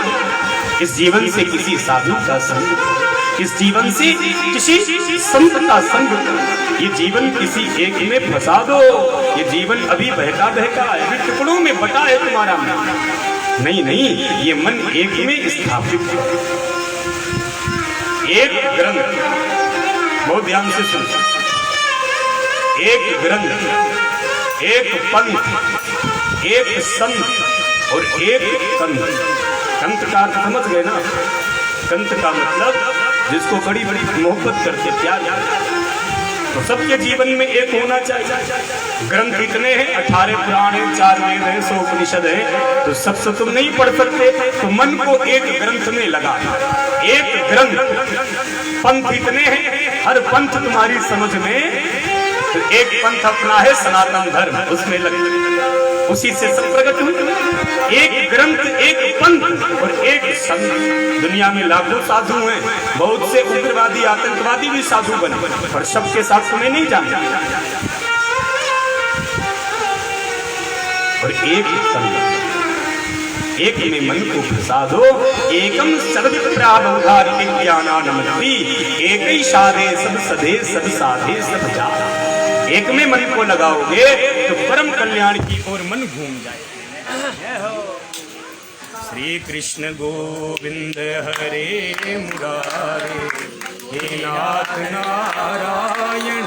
इस जीवन से किसी साधु का संग, इस जीवन से किसी संत का संग, ये जीवन किसी एक में फंसा दो। ये जीवन अभी बहका बहका है, अभी टुकड़ों में बटा है तुम्हारा मन। नहीं नहीं, ये मन एक में स्थापित है। एक ग्रंथ, बहुत ध्यान से सुन, एक ग्रंथ, एक पंथ, एक संत और एक कंत। कंत का अर्थ समझ गए ना? कंत का मतलब जिसको बड़ी बड़ी मोहब्बत करते, प्यार करते। तो सबके जीवन में एक होना चाहिए। ग्रंथ इतने हैं, 18 पुराण हैं, 4 वेद हैं, 100 उपनिषद हैं, तो सबसे तुम नहीं पढ़ सकते, तो मन को एक ग्रंथ में लगा, एक ग्रंथ। पंथ इतने हैं, हर पंथ तुम्हारी समझ में, तो एक पंथ अपना है सनातन धर्म, उसमें लग, उसी से सब प्रकट हुए। एक ग्रंथ, एक पंथ और एक संत। दुनिया में लाखों साधु हैं, बहुत से उग्रवादी आतंकवादी भी साधु बने, पर सबके साथ तुम्हें नहीं जानते। और एक संत, एक में मन को फंसा दो। एकम सर्वत्राबोधार विज्ञानानमति, एक ही साधे सब सधे सब साधे सब जाना। एक में मन को लगाओगे तो परम कल्याण की ओर मन घूम जाए। श्री कृष्ण गोविंद हरे मुरारे, हे नाथ नारायण।